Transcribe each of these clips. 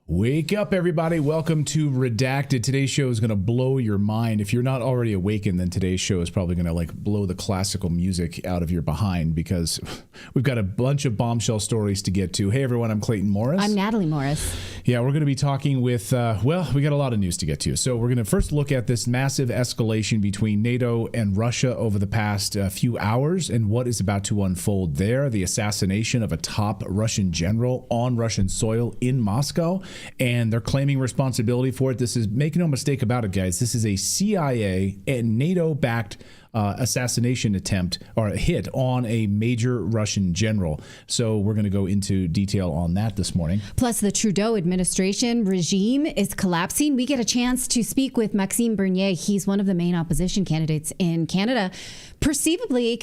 Wake up, everybody. Welcome to Redacted. Today's show is going to blow your mind. If you're not already awakened, then today's show is probably going to blow the classical music out of your behind, because we've got a bunch of bombshell stories to get to. Hey, everyone. I'm Clayton Morris. I'm Natali Morris. Yeah, we're going to be talking with, we got a lot of news to get to. So we're going to first look at this massive escalation between NATO and Russia over the past few hours and what is about to unfold there. The assassination of a top Russian general on Russian soil in Moscow. And they're claiming responsibility for it. This is, make no mistake about it, guys, this is a CIA and NATO-backed assassination attempt or a hit on a major Russian general. So we're going to go into detail on that this morning. Plus, the Trudeau administration regime is collapsing. We get a chance to speak with Maxime Bernier. He's one of the main opposition candidates in Canada. Conceivably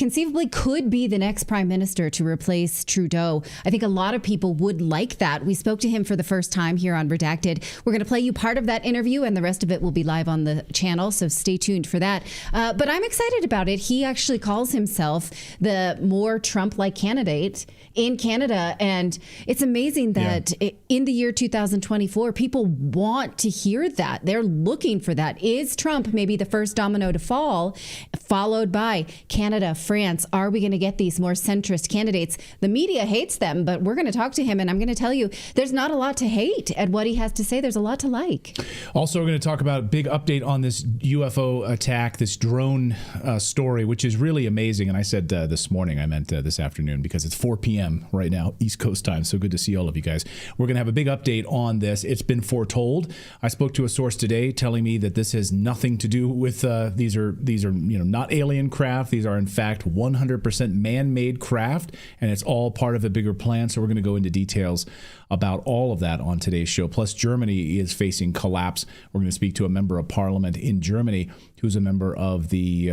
could be the next prime minister to replace Trudeau. I think a lot of people would like that. We spoke to him for the first time here on Redacted. We're going to play you part of that interview, and the rest of it will be live on the channel, so stay tuned for that. But I'm excited about it. He actually calls himself the more Trump-like candidate in Canada, and it's amazing that in the year 2024, people want to hear that. They're looking for that. Is Trump maybe the first domino to fall, followed by Canada, France? Are we going to get these more centrist candidates? The media hates them, but we're going to talk to him, and I'm going to tell you, there's not a lot to hate at what he has to say. There's a lot to like. Also, we're going to talk about a big update on this UFO attack, this drone story, which is really amazing. And I said this morning, I meant this afternoon, because it's 4 p.m. right now, East Coast time. So good to see all of you guys. We're going to have a big update on this. It's been foretold. I spoke to a source today telling me that this has nothing to do with these are not alien craft. These are in fact 100% man-made craft, and it's all part of a bigger plan. So we're going to go into details about all of that on today's show. Plus, Germany is facing collapse. We're going to speak to a member of parliament in Germany who's a member of the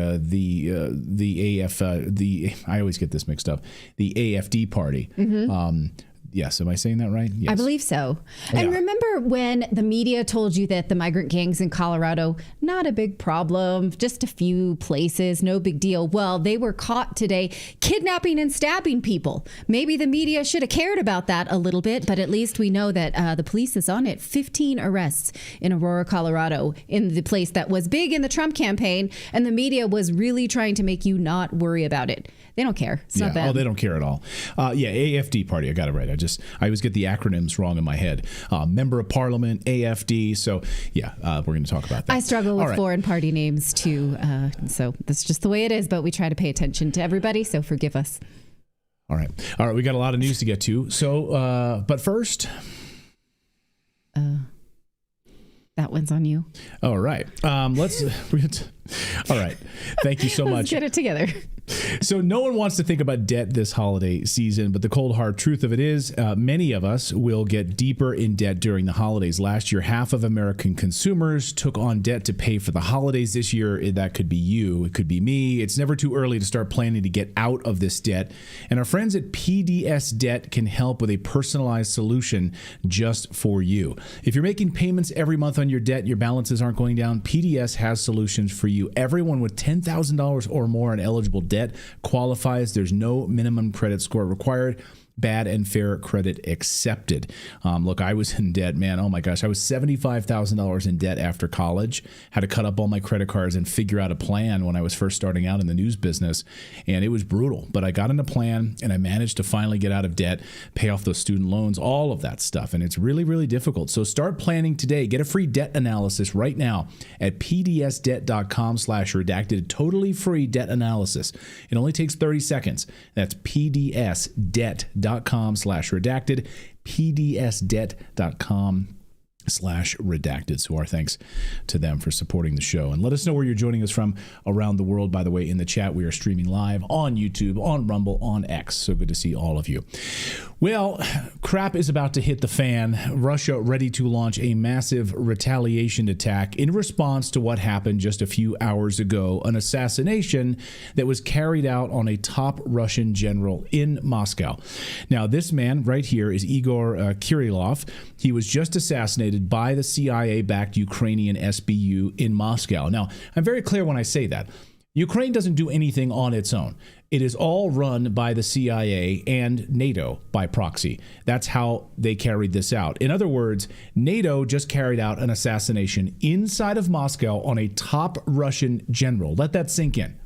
I always get this mixed up, the AFD party. Mm-hmm. Yes. Am I saying that right? Yes. I believe so. And remember when the media told you that the migrant gangs in Colorado, not a big problem, just a few places, no big deal. Well, they were caught today kidnapping and stabbing people. Maybe the media should have cared about that a little bit, but at least we know that the police is on it. 15 arrests in Aurora, Colorado, in the place that was big in the Trump campaign, and the media was really trying to make you not worry about it. They don't care. It's not them. Oh, they don't care at all. AFD party. I got it right. I always get the acronyms wrong in my head. Member of Parliament, AFD. So, we're going to talk about that. I struggle with foreign party names, too. So that's just the way it is. But we try to pay attention to everybody. So forgive us. All right. We got a lot of news to get to. So, but first... that one's on you. All right. All right. Thank you so much. Let's get it together. So no one wants to think about debt this holiday season, but the cold hard truth of it is many of us will get deeper in debt during the holidays. Last year, half of American consumers took on debt to pay for the holidays. This year, that could be you. It could be me. It's never too early to start planning to get out of this debt. And our friends at PDS Debt can help with a personalized solution just for you. If you're making payments every month on your debt and your balances aren't going down, PDS has solutions for you. Everyone with $10,000 or more in eligible debt qualifies. There's no minimum credit score required. Bad and fair credit accepted. Look, I was in debt, man. Oh my gosh. I was $75,000 in debt after college. Had to cut up all my credit cards and figure out a plan when I was first starting out in the news business. And it was brutal, but I got in a plan and I managed to finally get out of debt, pay off those student loans, all of that stuff. And it's really, really difficult. So start planning today. Get a free debt analysis right now at pdsdebt.com/redacted. Totally free debt analysis. It only takes 30 seconds. That's pdsdebt.com/redacted, pdsdebt.com/redacted. So our thanks to them for supporting the show. And let us know where you're joining us from around the world. By the way, in the chat, we are streaming live on YouTube, on Rumble, on X. So good to see all of you. Well, crap is about to hit the fan. Russia ready to launch a massive retaliation attack in response to what happened just a few hours ago, an assassination that was carried out on a top Russian general in Moscow. Now, this man right here is Igor Kirillov. He was just assassinated by the CIA-backed Ukrainian SBU in Moscow. Now, I'm very clear when I say that. Ukraine doesn't do anything on its own. It is all run by the CIA and NATO by proxy. That's how they carried this out. In other words, NATO just carried out an assassination inside of Moscow on a top Russian general. Let that sink in.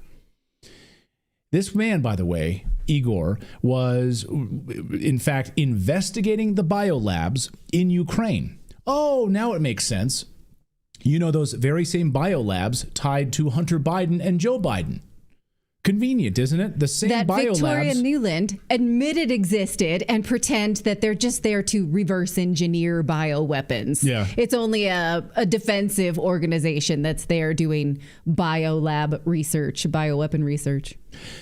This man, by the way, Igor, was in fact investigating the biolabs in Ukraine. Oh, now it makes sense. You know, those very same biolabs tied to Hunter Biden and Joe Biden. Convenient, isn't it? The same that biolabs. Victoria Nuland admitted existed and pretend that they're just there to reverse engineer bioweapons. Yeah. It's only a defensive organization that's there doing biolab research, bioweapon research.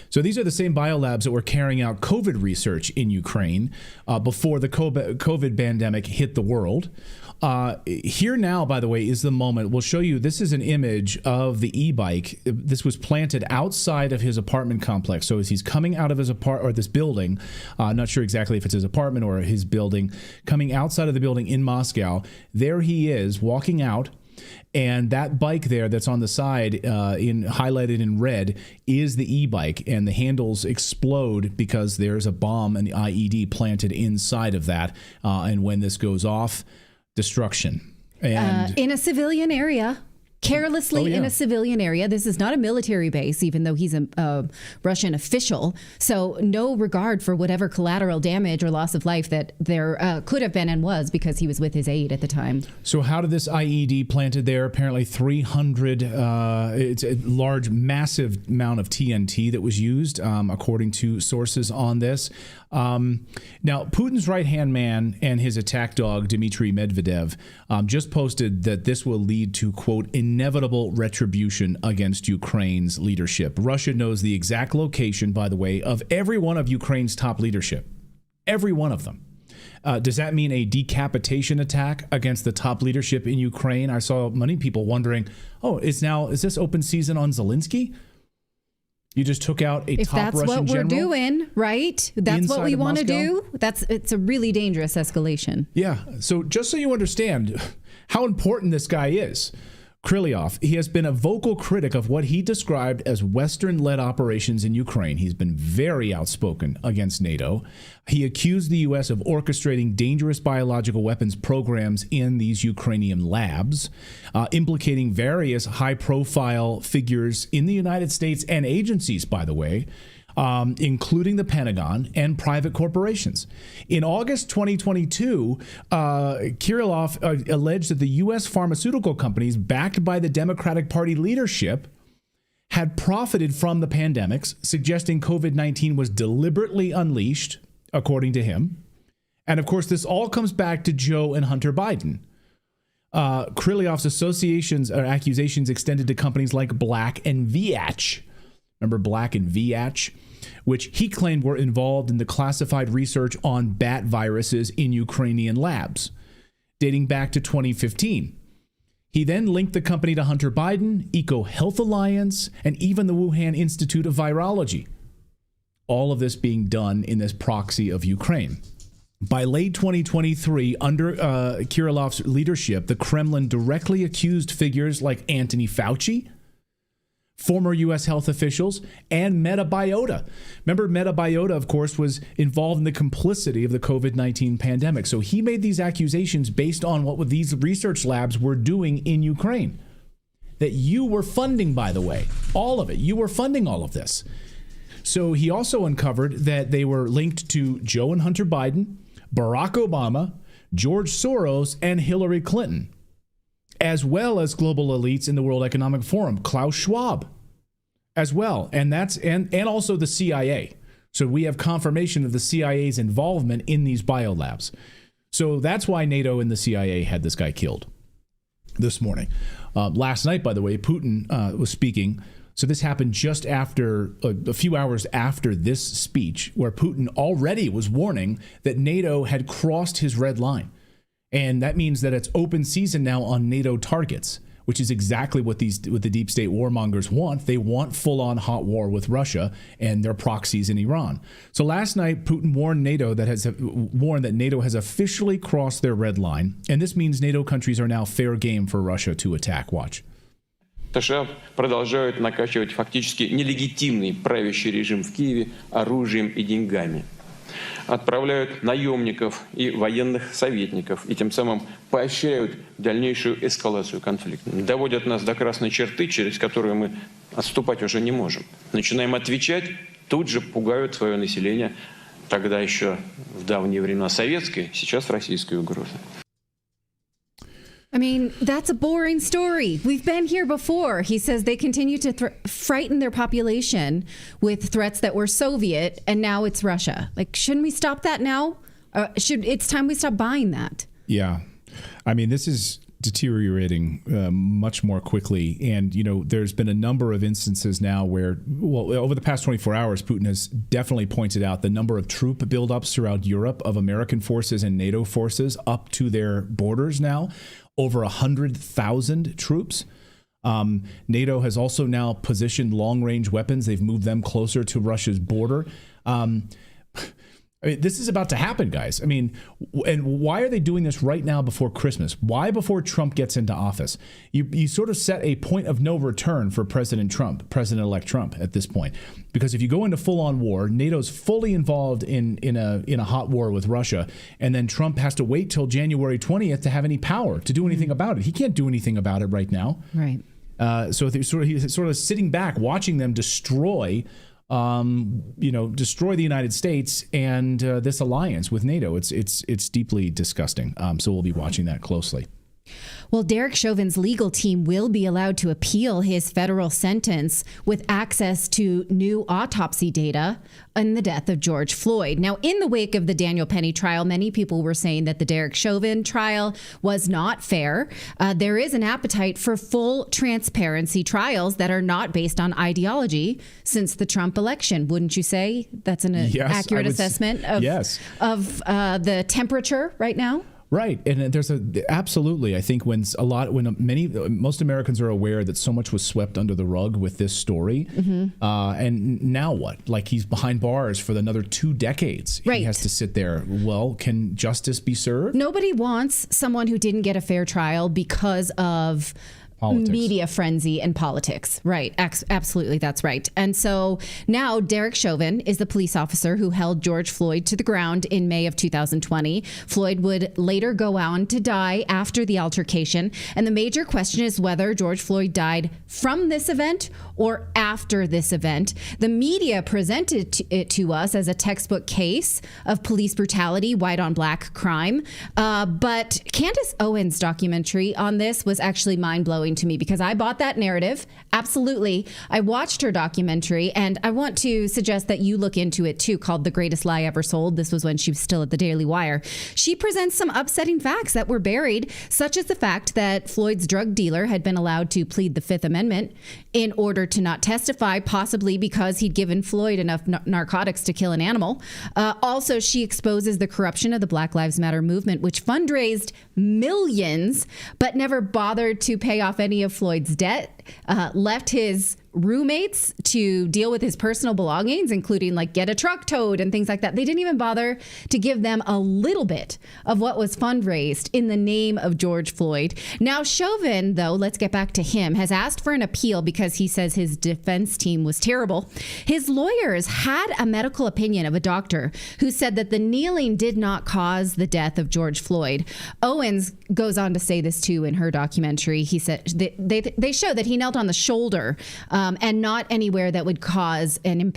So these are the same biolabs that were carrying out COVID research in Ukraine before the COVID pandemic hit the world. Here now, by the way, is the moment. We'll show you. This is an image of the e-bike. This was planted outside of his apartment complex. So as he's coming out of his this building, not sure exactly if it's his apartment or his building, coming outside of the building in Moscow, there he is walking out. And that bike there that's on the side, highlighted in red, is the e-bike. And the handles explode because there's a bomb, an IED planted inside of that. And when this goes off, destruction. And in a civilian area. Carelessly in a civilian area. This is not a military base, even though he's a Russian official. So no regard for whatever collateral damage or loss of life that there could have been and was, because he was with his aide at the time. So how did this IED planted there? Apparently 300, it's a large, massive amount of TNT that was used, according to sources on this. Now, Putin's right-hand man and his attack dog, Dmitry Medvedev, just posted that this will lead to, quote, inevitable retribution against Ukraine's leadership. Russia knows the exact location, by the way, of every one of Ukraine's top leadership. Every one of them. Does that mean a decapitation attack against the top leadership in Ukraine? I saw many people wondering, is this open season on Zelensky? You just took out a top Russian general? If that's what we're doing, right? That's what we want to do. It's a really dangerous escalation. Yeah. So just so you understand how important this guy is, Krylyov, he has been a vocal critic of what he described as Western-led operations in Ukraine. He's been very outspoken against NATO. He accused the U.S. of orchestrating dangerous biological weapons programs in these Ukrainian labs, implicating various high-profile figures in the United States and agencies, by the way, including the Pentagon and private corporations. In August 2022, Krylyov alleged that the U.S. pharmaceutical companies backed by the Democratic Party leadership had profited from the pandemics, suggesting COVID-19 was deliberately unleashed, according to him. And of course, this all comes back to Joe and Hunter Biden. Krylyov's associations or accusations extended to companies like Black and VOWS. Remember Black and VOWS, which he claimed were involved in the classified research on bat viruses in Ukrainian labs, dating back to 2015. He then linked the company to Hunter Biden, Eco Health Alliance, and even the Wuhan Institute of Virology. All of this being done in this proxy of Ukraine. By late 2023, under Krylyov's leadership, the Kremlin directly accused figures like Anthony Fauci, former U.S. health officials, and Metabiota. Remember, Metabiota, of course, was involved in the complicity of the COVID-19 pandemic. So he made these accusations based on what these research labs were doing in Ukraine. That you were funding, by the way. All of it. You were funding all of this. So he also uncovered that they were linked to Joe and Hunter Biden, Barack Obama, George Soros, and Hillary Clinton, as well as global elites in the World Economic Forum, Klaus Schwab, as well. And also the CIA. So we have confirmation of the CIA's involvement in these biolabs. So that's why NATO and the CIA had this guy killed this morning. Last night, by the way, Putin was speaking. So this happened just after, a few hours after this speech, where Putin already was warning that NATO had crossed his red line. And that means that it's open season now on NATO targets, which is exactly what the deep state warmongers want. They want full-on hot war with Russia and their proxies in Iran. So last night, Putin warned that NATO has officially crossed their red line, and this means NATO countries are now fair game for Russia to attack. Watch. США продолжают накачивать фактически нелегитимный правящий режим в Киеве оружием и деньгами. Отправляют наемников и военных советников и тем самым поощряют дальнейшую эскалацию конфликта. Доводят нас до красной черты, через которую мы отступать уже не можем. Начинаем отвечать, тут же пугают свое население, тогда еще в давние времена советской, сейчас российской угрозы. I mean, that's a boring story. We've been here before. He says they continue to frighten their population with threats that were Soviet, and now it's Russia. Like, shouldn't we stop that now? It's time we stop buying that. Yeah. I mean, this is deteriorating much more quickly. And, you know, there's been a number of instances now where, well, over the past 24 hours, Putin has definitely pointed out the number of troop buildups throughout Europe of American forces and NATO forces up to their borders now. Over 100,000 troops. NATO has also now positioned long-range weapons. They've moved them closer to Russia's border. I mean, this is about to happen, guys. I mean, and why are they doing this right now before Christmas? Why before Trump gets into office? You sort of set a point of no return for President-elect Trump at this point. Because if you go into full-on war, NATO's fully involved in a hot war with Russia, and then Trump has to wait till January 20th to have any power to do anything about it. He can't do anything about it right now. Right. So he's sort of sitting back, watching them destroy the United States and this alliance with NATO. It's deeply disgusting. So we'll be watching that closely. Well, Derek Chauvin's legal team will be allowed to appeal his federal sentence with access to new autopsy data on the death of George Floyd. Now, in the wake of the Daniel Penny trial, many people were saying that the Derek Chauvin trial was not fair. There is an appetite for full transparency trials that are not based on ideology since the Trump election. Wouldn't you say that's an accurate assessment of the temperature right now? Right. And there's absolutely, I think most Americans are aware that so much was swept under the rug with this story. Mm-hmm. And now what? Like, he's behind bars for another 2 decades. Right. He has to sit there. Well, can justice be served? Nobody wants someone who didn't get a fair trial because of politics. Media frenzy and politics. Right. Absolutely. That's right. And so now Derek Chauvin is the police officer who held George Floyd to the ground in May of 2020. Floyd would later go on to die after the altercation. And the major question is whether George Floyd died from this event or after this event. The media presented it to us as a textbook case of police brutality, white on black crime. But Candace Owens' documentary on this was actually mind-blowing to me because I bought that narrative. Absolutely. I watched her documentary, and I want to suggest that you look into it too, called The Greatest Lie Ever Sold. This was when she was still at the Daily Wire. She presents some upsetting facts that were buried, such as the fact that Floyd's drug dealer had been allowed to plead the Fifth Amendment in order to not testify, possibly because he'd given Floyd enough narcotics to kill an animal. Also, she exposes the corruption of the Black Lives Matter movement, which fundraised millions, but never bothered to pay off any of Floyd's debt, left his roommates to deal with his personal belongings, including like get a truck towed and things like that. They didn't even bother to give them a little bit of what was fundraised in the name of George Floyd. Now, Chauvin, though, let's get back to him, has asked for an appeal because he says his defense team was terrible. His lawyers had a medical opinion of a doctor who said that the kneeling did not cause the death of George Floyd. Owens goes on to say this too in her documentary. He said they show that he knelt on the shoulder and not anywhere that would cause and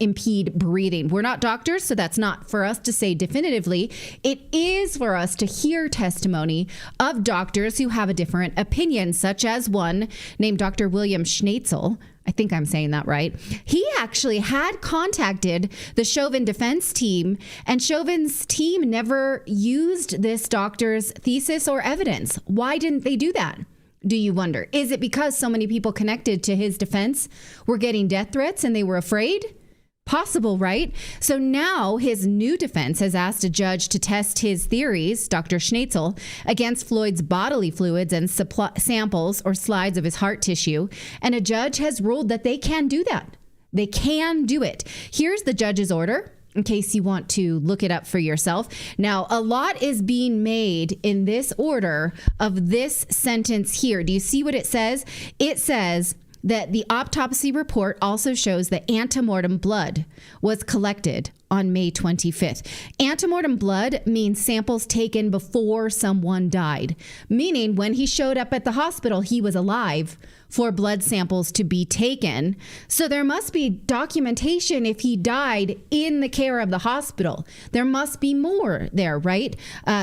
impede breathing. We're not doctors, so that's not for us to say definitively. It is for us to hear testimony of doctors who have a different opinion, such as one named Dr. William Schnatzel. I think I'm saying that right. He actually had contacted the Chauvin defense team, and Chauvin's team never used this doctor's thesis or evidence. Why didn't they do that? Do you wonder? Is it because so many people connected to his defense were getting death threats and they were afraid? Possible, right? So now his new defense has asked a judge to test his theories, Dr. Schnatzel, against Floyd's bodily fluids and samples or slides of his heart tissue. And a judge has ruled that they can do that. They can do it. Here's the judge's order. in case you want to look it up for yourself. Now, a lot is being made in this order of this sentence here. Do you see what it says? It says that the autopsy report also shows that antemortem blood was collected on May 25th. Antemortem blood means samples taken before someone died, meaning when he showed up at the hospital, he was alive for blood samples to be taken. So there must be documentation if he died in the care of the hospital. There must be more there, right?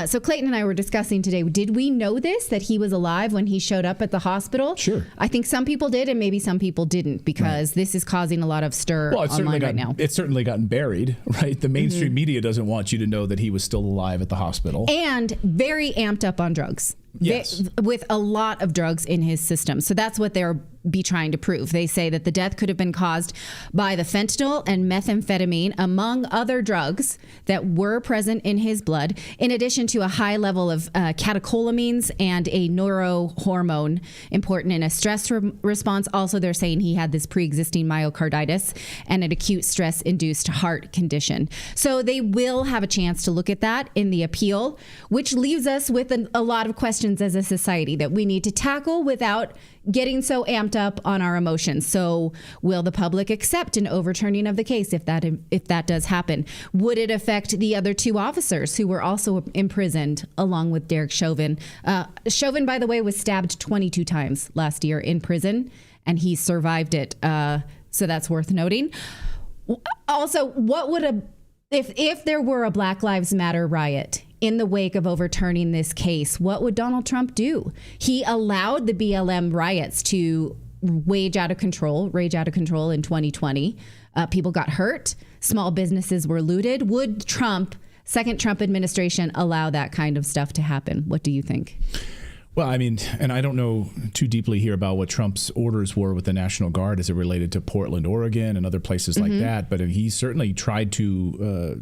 So Clayton and I were discussing today, did we know this, that he was alive when he showed up at the hospital? Sure. I think some people did, and maybe some people didn't, because this is causing a lot of stir online right now. It's certainly gotten buried, right? The mainstream media doesn't want you to know that he was still alive at the hospital. And very amped up on drugs. Yes. With a lot of drugs in his system. So that's what they're trying to prove. They say that the death could have been caused by the fentanyl and methamphetamine, among other drugs that were present in his blood, in addition to a high level of catecholamines and a neurohormone important in a stress response. Also, they're saying he had this pre-existing myocarditis and an acute stress-induced heart condition. So they will have a chance to look at that in the appeal, which leaves us with a lot of questions as a society that we need to tackle without getting so amped up on our emotions. So will the public accept an overturning of the case if that does happen? Would it affect the other two officers who were also imprisoned along with Derek Chauvin? Chauvin, by the way, was stabbed 22 times last year in prison, and he survived it. So that's worth noting. Also, what would if there were a Black Lives Matter riot in the wake of overturning this case, what would Donald Trump do? He allowed the BLM riots to rage out of control in 2020. People got hurt. Small businesses were looted. Would second Trump administration allow that kind of stuff to happen? What do you think? Well, I mean, and I don't know too deeply here about what Trump's orders were with the National Guard as it related to Portland, Oregon, and other places like that. But he certainly tried to,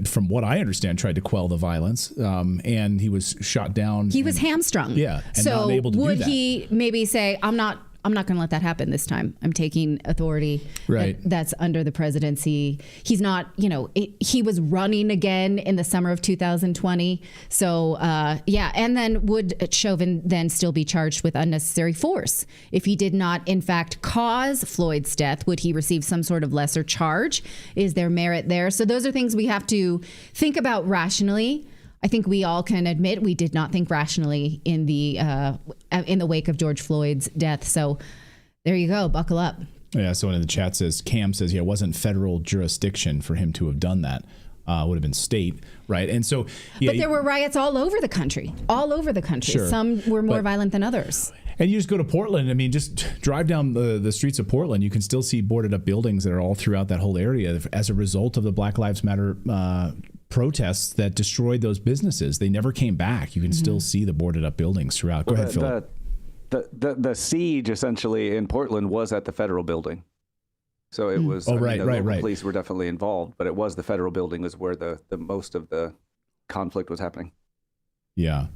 from what I understand, tried to quell the violence. And he was shot down. He was hamstrung. Yeah. And so not able to do that. Would he maybe say, I'm not going to let that happen this time. I'm taking authority that's under the presidency. He's not, he was running again in the summer of 2020. So, And then would Chauvin then still be charged with unnecessary force? If he did not, in fact, cause Floyd's death, would he receive some sort of lesser charge? Is there merit there? So those are things we have to think about rationally. I think we all can admit we did not think rationally in the wake of George Floyd's death. So there you go. Buckle up. Yeah. Someone in the chat says, Cam says, it wasn't federal jurisdiction for him to have done that. Would have been state. Right. And so. Yeah, but there were riots all over the country. Sure. Some were more violent than others. And you just go to Portland. I mean, just drive down the streets of Portland. You can still see boarded up buildings that are all throughout that whole area as a result of the Black Lives Matter protests that destroyed those businesses. They never came back. You can still see the boarded up buildings throughout. Go ahead, Philip. The siege essentially in Portland was at the federal building. So it was, the police were definitely involved, but it was the federal building was where the most of the conflict was happening. Yeah.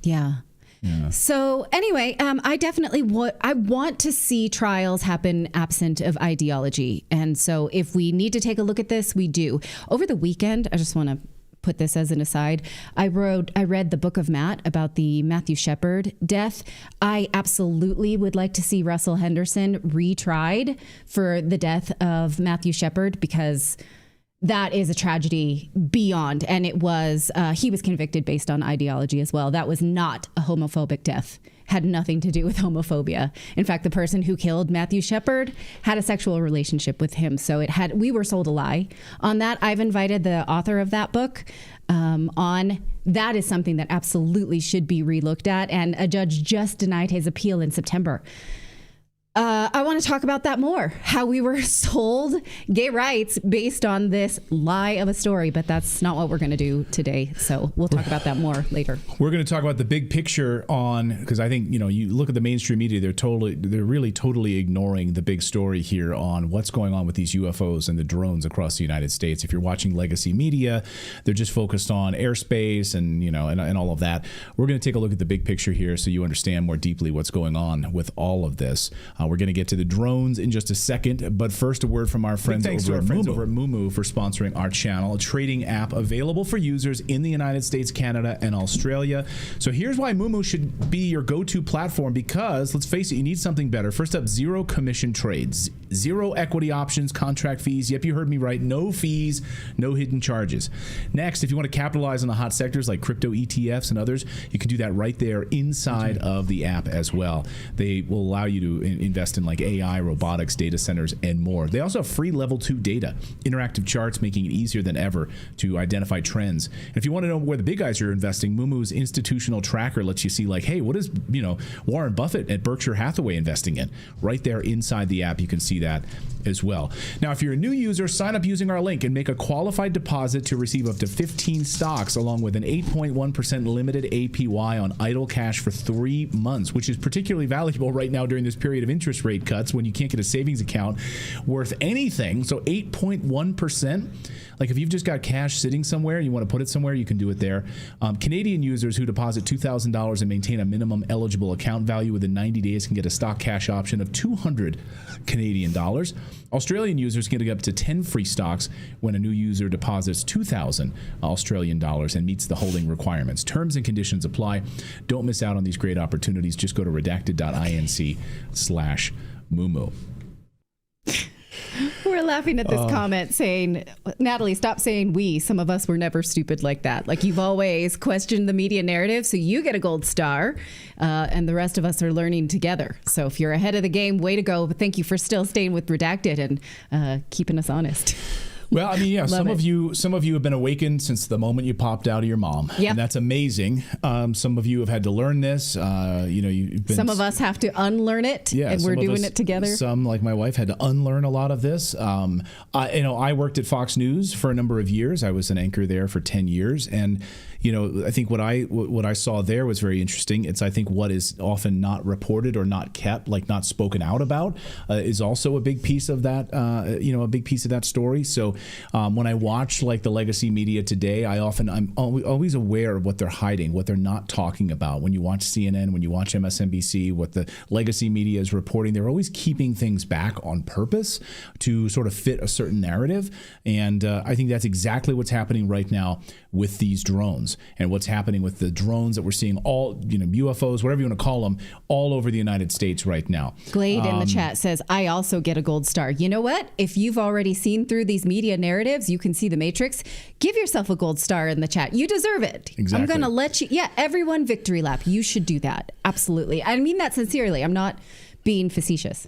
So anyway, I definitely want to see trials happen absent of ideology. And so if we need to take a look at this, we do. Over the weekend, I just want to put this as an aside. I read the Book of Matt about the Matthew Shepard death. I absolutely would like to see Russell Henderson retried for the death of Matthew Shepard, because that is a tragedy beyond. And it was, he was convicted based on ideology as well. That was not a homophobic death. Had nothing to do with homophobia. In fact, the person who killed Matthew Shepard had a sexual relationship with him. So we were sold a lie on that. I've invited the author of that book on. That is something that absolutely should be relooked at. And a judge just denied his appeal in September. I want to talk about that more, how we were sold gay rights based on this lie of a story, but that's not what we're going to do today. So we'll talk about that more later. We're going to talk about the big picture because I think, you look at the mainstream media, they're really totally ignoring the big story here on what's going on with these UFOs and the drones across the United States. If you're watching legacy media, they're just focused on airspace and, and all of that. We're going to take a look at the big picture here so you understand more deeply what's going on with all of this. We're going to get to the drones in just a second, but first a word from our friends over at Moomoo for sponsoring our channel, a trading app available for users in the United States, Canada, and Australia. So here's why Moomoo should be your go-to platform, because let's face it, you need something better. First up, zero commission trades, zero equity options, contract fees. Yep, you heard me right. No fees, no hidden charges. Next, if you want to capitalize on the hot sectors like crypto ETFs and others, you can do that right there inside of the app as well. They will allow you to invest in like AI, robotics, data centers, and more. They also have free level 2 data, interactive charts, making it easier than ever to identify trends. And if you want to know where the big guys are investing, Moomoo's institutional tracker lets you see like, hey, what is, Warren Buffett at Berkshire Hathaway investing in? Right there inside the app, you can see that as well. Now, if you're a new user, sign up using our link and make a qualified deposit to receive up to 15 stocks along with an 8.1% limited APY on idle cash for 3 months, which is particularly valuable right now during this period of interest rate cuts when you can't get a savings account worth anything. So 8.1%, like if you've just got cash sitting somewhere and you want to put it somewhere, you can do it there. Canadian users who deposit $2,000 and maintain a minimum eligible account value within 90 days can get a stock cash option of 200 Canadian dollars. Australian users can get up to 10 free stocks when a new user deposits 2,000 Australian dollars and meets the holding requirements. Terms and conditions apply. Don't miss out on these great opportunities. Just go to redacted.inc/Moomoo. We're laughing at this comment saying, Natali, stop saying we. Some of us were never stupid like that. Like, you've always questioned the media narrative, so you get a gold star, and the rest of us are learning together. So if you're ahead of the game, way to go. But thank you for still staying with Redacted and keeping us honest. Well, I mean, yeah, some of you have been awakened since the moment you popped out of your mom. Yep. And that's amazing. Some of you have had to learn this. You've been, some of us have to unlearn it, and we're doing it together. Some, like my wife, had to unlearn a lot of this. I worked at Fox News for a number of years. I was an anchor there for 10 years, and I think what I saw there was very interesting. It's, I think, what is often not reported or not kept, like not spoken out about, is also a big piece of that. A big piece of that story. So when I watch like the legacy media today, I'm always aware of what they're hiding, what they're not talking about. When you watch CNN, when you watch MSNBC, what the legacy media is reporting, they're always keeping things back on purpose to sort of fit a certain narrative. And I think that's exactly what's happening right now with these drones, and what's happening with the drones that we're seeing, all UFOs, whatever you want to call them, all over the United States right now. Glade in the chat says, I also get a gold star. You know what? If you've already seen through these media narratives, you can see the Matrix. Give yourself a gold star in the chat. You deserve it. Exactly. I'm going to let you. Yeah, everyone victory lap. You should do that. Absolutely. I mean that sincerely. I'm not being facetious.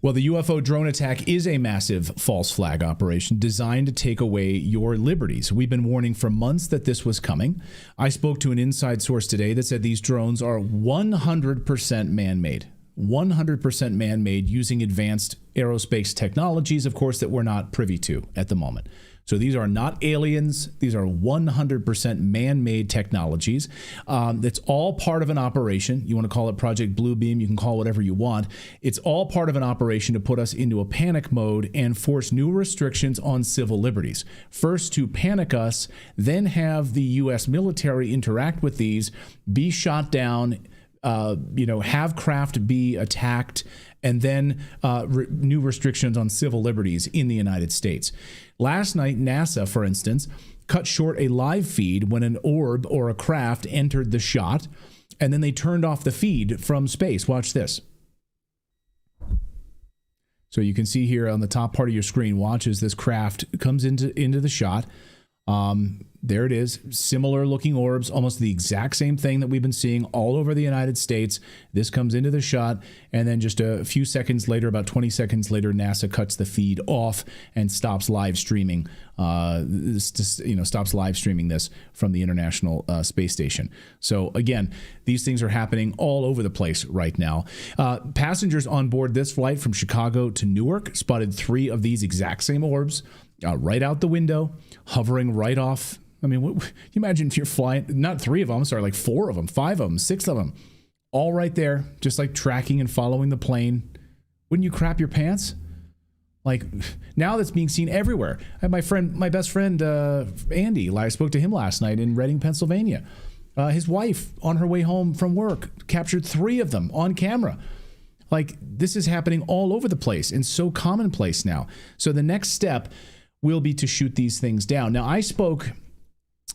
Well, the UFO drone attack is a massive false flag operation designed to take away your liberties. We've been warning for months that this was coming. I spoke to an inside source today that said these drones are 100% man-made. 100% man-made, using advanced aerospace technologies, of course, that we're not privy to at the moment. So these are not aliens. These are 100% man-made technologies. That's all part of an operation. You want to call it Project Bluebeam. You can call it whatever you want. It's all part of an operation to put us into a panic mode and force new restrictions on civil liberties. First to panic us, then have the U.S. military interact with these, be shot down, have craft be attacked, and then new restrictions on civil liberties in the United States. Last night, NASA, for instance, cut short a live feed when an orb or a craft entered the shot, and then they turned off the feed from space. Watch this. So you can see here on the top part of your screen, watch as this craft comes into the shot. There it is. Similar looking orbs, almost the exact same thing that we've been seeing all over the United States. This comes into the shot, and then just a few seconds later, about 20 seconds later, NASA cuts the feed off and stops live streaming. Stops live streaming this from the International Space Station. So again, these things are happening all over the place right now. Passengers on board this flight from Chicago to Newark spotted 3 of these exact same orbs right out the window, hovering right off. I mean, you imagine if you're flying, not 3 of them, sorry, like 4 of them, 5 of them, 6 of them, all right there, just like tracking and following the plane. Wouldn't you crap your pants? Like, now that's being seen everywhere. I had my best friend, Andy, I spoke to him last night in Reading, Pennsylvania. His wife, on her way home from work, captured 3 of them on camera. Like, this is happening all over the place and so commonplace now. So the next step will be to shoot these things down. Now, I spoke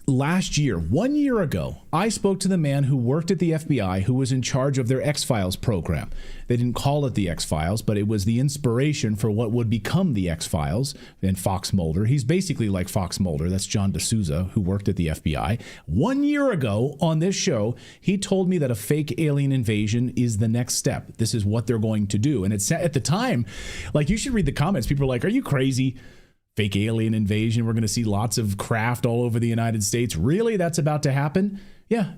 last year, 1 year ago, I spoke to the man who worked at the FBI, who was in charge of their X-Files program. They didn't call it the X-Files, but it was the inspiration for what would become the X-Files and Fox Mulder. He's basically like Fox Mulder. That's John D'Souza, who worked at the FBI. 1 year ago on this show, he told me that a fake alien invasion is the next step. This is what they're going to do. And it's at the time, like, you should read the comments. People are like, are you crazy? Fake alien invasion. We're going to see lots of craft all over the United States. Really? That's about to happen? Yeah.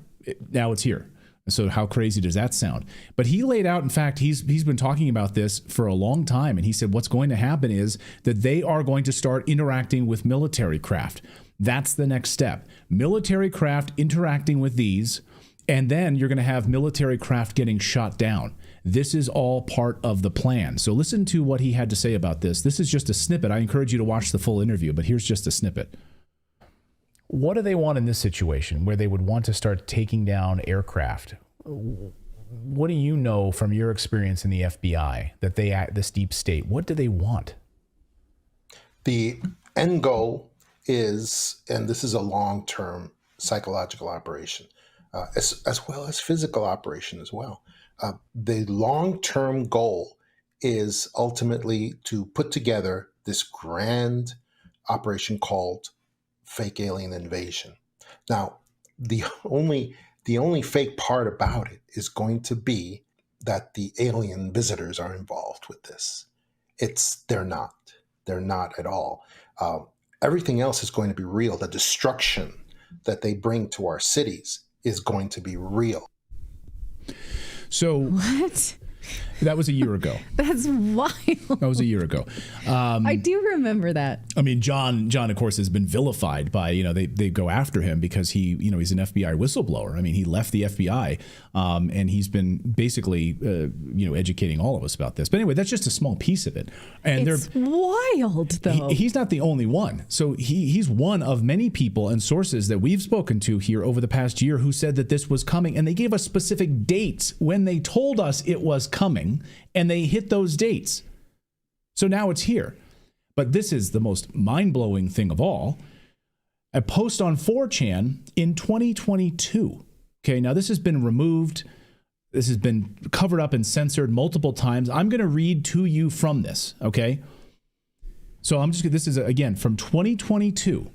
Now it's here. So how crazy does that sound? But he laid out, in fact, he's been talking about this for a long time. And he said what's going to happen is that they are going to start interacting with military craft. That's the next step. Military craft interacting with these, and then you're going to have military craft getting shot down. This is all part of the plan. So listen to what he had to say about this. This is just a snippet. I encourage you to watch the full interview, but here's just a snippet. What do they want in this situation where they would want to start taking down aircraft? What do you know from your experience in the FBI that they act, this deep state? What do they want? The end goal is, and this is a long-term psychological operation, as well as physical operation as well. The long-term goal is ultimately to put together this grand operation called fake alien invasion. Now, the only fake part about it is going to be that the alien visitors are involved with this. They're not at all. Everything else is going to be real. The destruction that they bring to our cities is going to be real. So what? That was a year ago. That's wild. That was a year ago. I do remember that. I mean, John, of course, has been vilified by, they go after him because he's an FBI whistleblower. I mean, he left the FBI and he's been basically, educating all of us about this. But anyway, that's just a small piece of it. And it's wild, though. He's not the only one. So he's one of many people and sources that we've spoken to here over the past year who said that this was coming. And they gave us specific dates when they told us it was coming. And they hit those dates. So now it's here. But this is the most mind-blowing thing of all. A post on 4chan in 2022. Okay, now this has been removed. This has been covered up and censored multiple times. I'm going to read to you from this, okay? So this is, again, from 2022.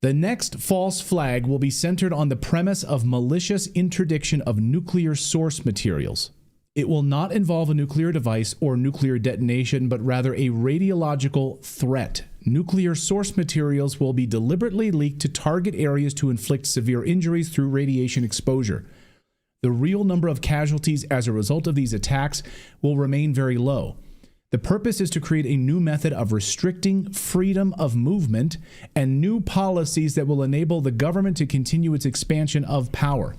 The next false flag will be centered on the premise of malicious interdiction of nuclear source materials. It will not involve a nuclear device or nuclear detonation, but rather a radiological threat. Nuclear source materials will be deliberately leaked to target areas to inflict severe injuries through radiation exposure. The real number of casualties as a result of these attacks will remain very low. The purpose is to create a new method of restricting freedom of movement and new policies that will enable the government to continue its expansion of power.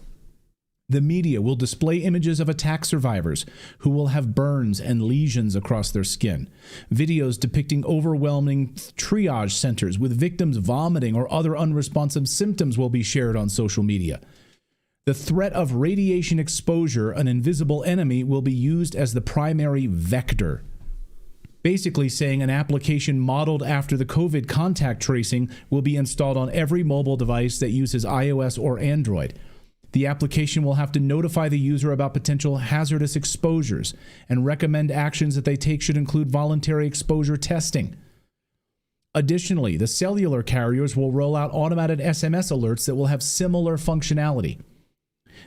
The media will display images of attack survivors who will have burns and lesions across their skin. Videos depicting overwhelming triage centers with victims vomiting or other unresponsive symptoms will be shared on social media. The threat of radiation exposure, an invisible enemy, will be used as the primary vector. Basically saying an application modeled after the COVID contact tracing will be installed on every mobile device that uses iOS or Android. The application will have to notify the user about potential hazardous exposures and recommend actions that they take should include voluntary exposure testing. Additionally, the cellular carriers will roll out automated SMS alerts that will have similar functionality.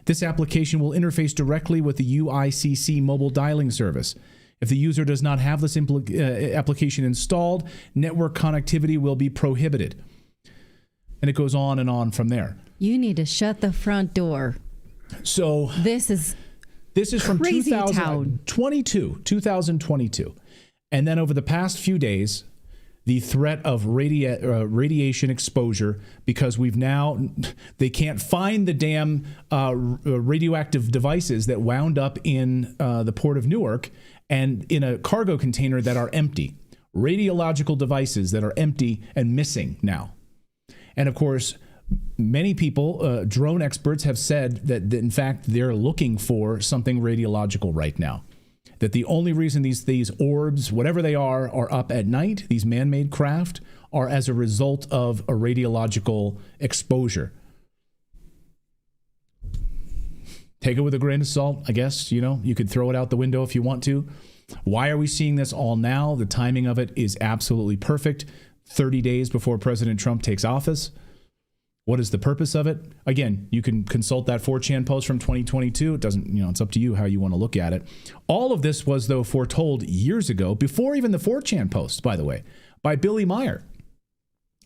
This application will interface directly with the UICC mobile dialing service. If the user does not have this application installed, network connectivity will be prohibited. And it goes on and on from there. You need to shut the front door. So this is from crazy 2022. And then over the past few days, the threat of radiation exposure, because they can't find the damn radioactive devices that wound up in the port of Newark and in a cargo container that are empty. Radiological devices that are empty and missing now. And of course, many people, drone experts, have said that in fact they're looking for something radiological right now. that the only reason these orbs, whatever they are up at night, these man-made craft, are as a result of a radiological exposure. Take it with a grain of salt, I guess. You could throw it out the window if you want to. Why are we seeing this all now? The timing of it is absolutely perfect. 30 days before President Trump takes office. What is the purpose of it? Again, you can consult that 4chan post from 2022. It doesn't, it's up to you how you want to look at it. All of this was, though, foretold years ago, before even the 4chan post, by the way, by Billy Meyer.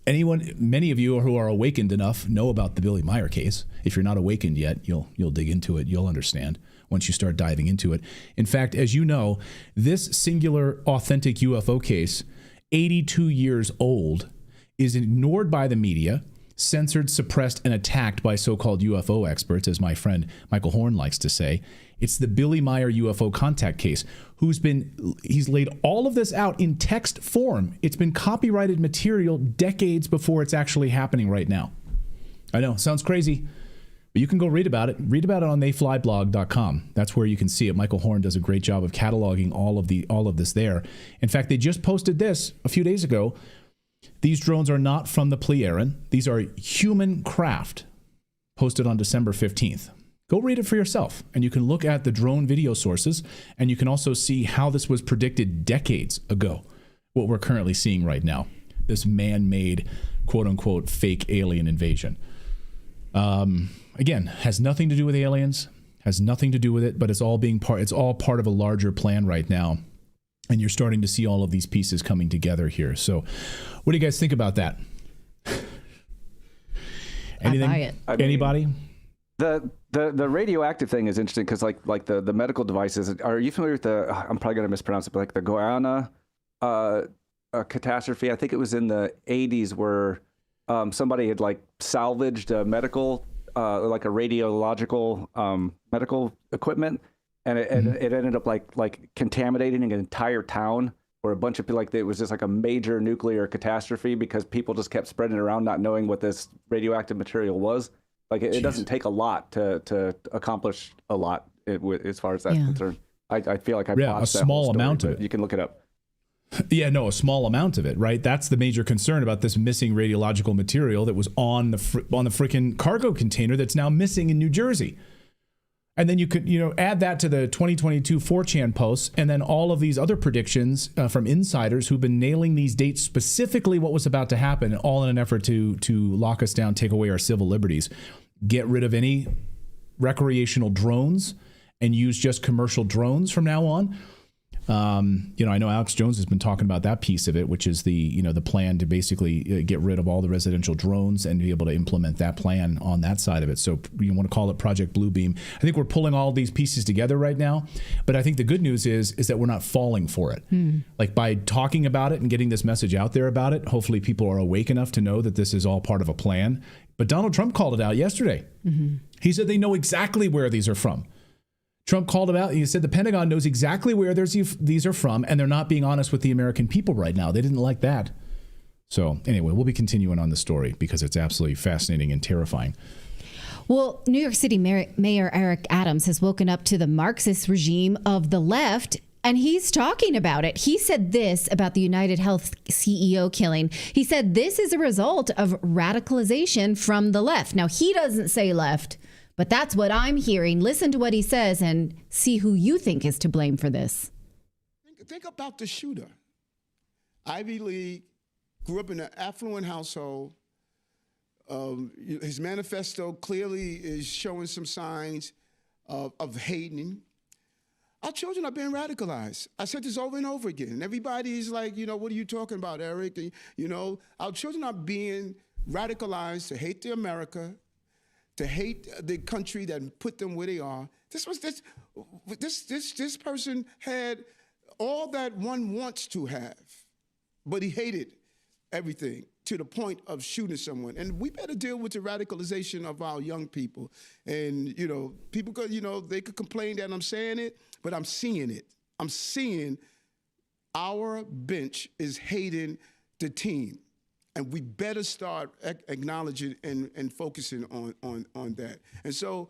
Many of you who are awakened enough know about the Billy Meyer case. If you're not awakened yet, you'll dig into it. You'll understand once you start diving into it. In fact, as you know, this singular authentic UFO case, 82 years old, is ignored by the media, censored, suppressed, and attacked by so-called UFO experts, as my friend Michael Horn likes to say. It's the Billy Meyer UFO contact case, he's laid all of this out in text form. It's been copyrighted material decades before it's actually happening right now. I know, sounds crazy, but you can go read about it. Read about it on theyflyblog.com. That's where you can see it. Michael Horn does a great job of cataloging all of this there. In fact, they just posted this a few days ago. These drones are not from the Pleiaren. These are human craft, posted on December 15th. Go read it for yourself, and you can look at the drone video sources, and you can also see how this was predicted decades ago, what we're currently seeing right now, this man-made, quote-unquote, fake alien invasion. Again, has nothing to do with aliens, has nothing to do with it, but it's all part of a larger plan right now. And you're starting to see all of these pieces coming together here. So what do you guys think about that? Anything? I buy it. Anybody? The radioactive thing is interesting because like the medical devices. Are you familiar with I'm probably going to mispronounce it, but like the Guyana catastrophe? I think it was in the 80s where somebody had like salvaged a medical, like a radiological medical equipment. And it ended up like contaminating an entire town, or a bunch of people. Like it was just like a major nuclear catastrophe because people just kept spreading it around, not knowing what this radioactive material was. Like it doesn't take a lot to accomplish a lot as far as that's concerned. I feel like a small amount of it. You can look it up. Yeah, no, a small amount of it, right? That's the major concern about this missing radiological material that was on the freaking cargo container that's now missing in New Jersey. And then you could, add that to the 2022 4chan posts, and then all of these other predictions from insiders who've been nailing these dates, specifically what was about to happen, all in an effort to lock us down, take away our civil liberties, get rid of any recreational drones, and use just commercial drones from now on. I know Alex Jones has been talking about that piece of it, which is the plan to basically get rid of all the residential drones and be able to implement that plan on that side of it. So you want to call it Project Bluebeam. I think we're pulling all these pieces together right now. But I think the good news is that we're not falling for it. Like by talking about it and getting this message out there about it, hopefully people are awake enough to know that this is all part of a plan. But Donald Trump called it out yesterday. He said they know exactly where these are from. Trump called it out. He said the Pentagon knows exactly where these are from, and they're not being honest with the American people right now. They didn't like that. So anyway, we'll be continuing on the story because it's absolutely fascinating and terrifying. Well, New York City Mayor Eric Adams has woken up to the Marxist regime of the left, and he's talking about it. He said this about the United Health CEO killing. He said this is a result of radicalization from the left. Now, he doesn't say left, but that's what I'm hearing. Listen to what he says and see who you think is to blame for this. Think about the shooter. Ivy League, grew up in an affluent household. His manifesto clearly is showing some signs of hating. Our children are being radicalized. I said this over and over again. And everybody's like, what are you talking about, Eric? And, our children are being radicalized to hate the America, to hate the country that put them where they are. This person had all that one wants to have, but he hated everything to the point of shooting someone. And we better deal with the radicalization of our young people. And, people could, they could complain that I'm saying it, but I'm seeing it. I'm seeing our bench is hating the team. And we better start acknowledging and focusing on that. And so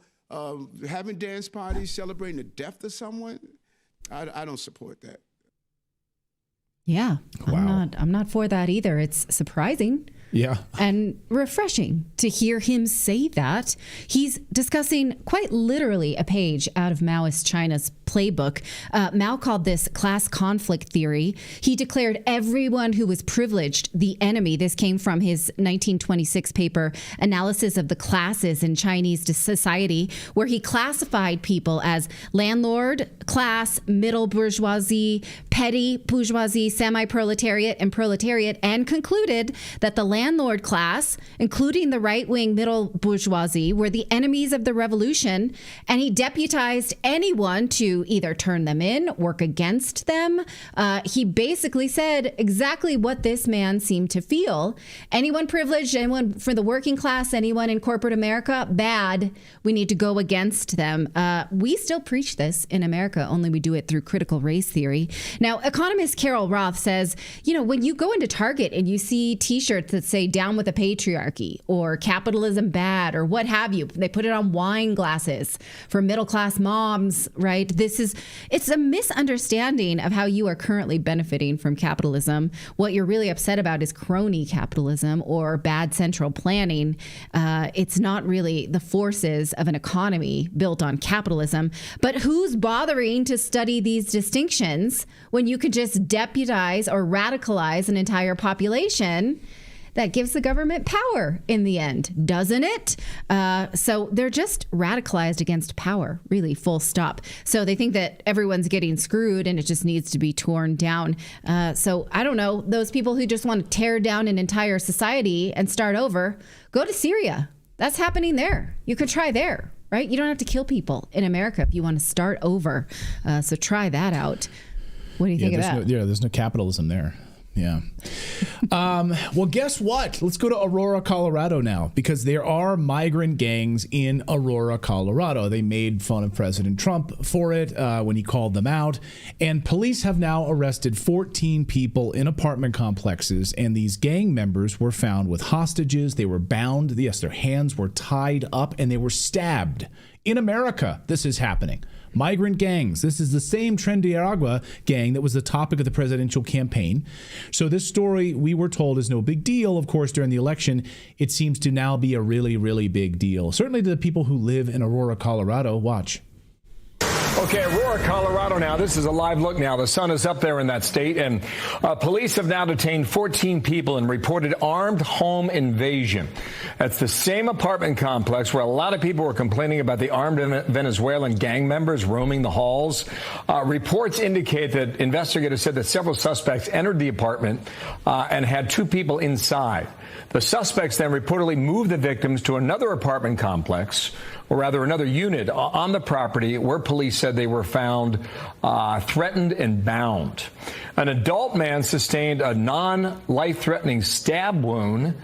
having dance parties, celebrating the death of someone, I don't support that. Yeah, Wow. I'm not for that either. It's surprising. Yeah. And refreshing to hear him say that. He's discussing quite literally a page out of Maoist China's playbook. Mao called this class conflict theory. He declared everyone who was privileged the enemy. This came from his 1926 paper, Analysis of the Classes in Chinese Society, where he classified people as landlord class, middle bourgeoisie, petty bourgeoisie, semi-proletariat, and proletariat, and concluded that the landlord class, including the right-wing middle bourgeoisie, were the enemies of the revolution, and he deputized anyone to either turn them in, work against them. He basically said exactly what this man seemed to feel. Anyone privileged, anyone for the working class, anyone in corporate America, bad. We need to go against them. We still preach this in America, only we do it through critical race theory. Now, economist Carol Roth says, you know, when you go into Target and you see T-shirts that say down with the patriarchy or capitalism bad or what have you, they put it on wine glasses for middle-class moms, right? It's a misunderstanding of how you are currently benefiting from capitalism. What you're really upset about is crony capitalism or bad central planning. It's not really the forces of an economy built on capitalism. But who's bothering to study these distinctions when you could just deputize or radicalize an entire population? That gives the government power in the end, doesn't it? So they're just radicalized against power, really, full stop. So they think that everyone's getting screwed and it just needs to be torn down. So I don't know, those people who just want to tear down an entire society and start over, go to Syria. That's happening there. You could try there, right? You don't have to kill people in America if you want to start over. So try that out. What do you think of that? There's no capitalism there. Yeah. Well, guess what? Let's go to Aurora, Colorado now, because there are migrant gangs in Aurora, Colorado. They made fun of President Trump for it when he called them out. And police have now arrested 14 people in apartment complexes. And these gang members were found with hostages. They were bound. Yes, their hands were tied up and they were stabbed. In America, this is happening. Migrant gangs. This is the same Tren de Aragua gang that was the topic of the presidential campaign. So this story, we were told, is no big deal. Of course, during the election, it seems to now be a really, really big deal. Certainly to the people who live in Aurora, Colorado. Watch. Okay, Aurora, Colorado now. This is a live look now. The sun is up there in that state, and police have now detained 14 people and reported armed home invasion. That's the same apartment complex where a lot of people were complaining about the armed Venezuelan gang members roaming the halls. Reports indicate that investigators said that several suspects entered the apartment and had 2 people inside. The suspects then reportedly moved the victims to another apartment complex, or rather another unit on the property where police said they were found threatened and bound. An adult man sustained a non-life-threatening stab wound.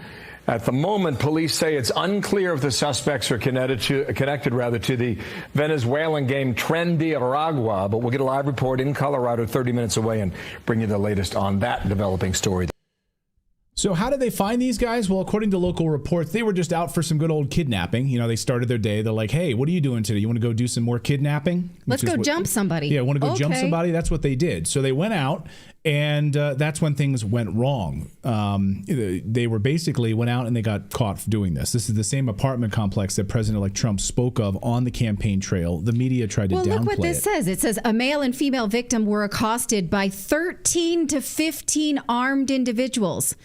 At the moment, police say it's unclear if the suspects are connected to the Venezuelan gang Tren de Aragua, but we'll get a live report in Colorado 30 minutes away and bring you the latest on that developing story. So how did they find these guys? Well, according to local reports, they were just out for some good old kidnapping. You know, they started their day. They're like, hey, what are you doing today? You want to go do some more kidnapping? Let's go jump somebody. Yeah, want to go jump somebody? That's what they did. So they went out, and that's when things went wrong. They were basically went out and they got caught doing this. This is the same apartment complex that President-elect Trump spoke of on the campaign trail. The media tried to downplay it. Well, look what this says. It says a male and female victim were accosted by 13 to 15 armed individuals.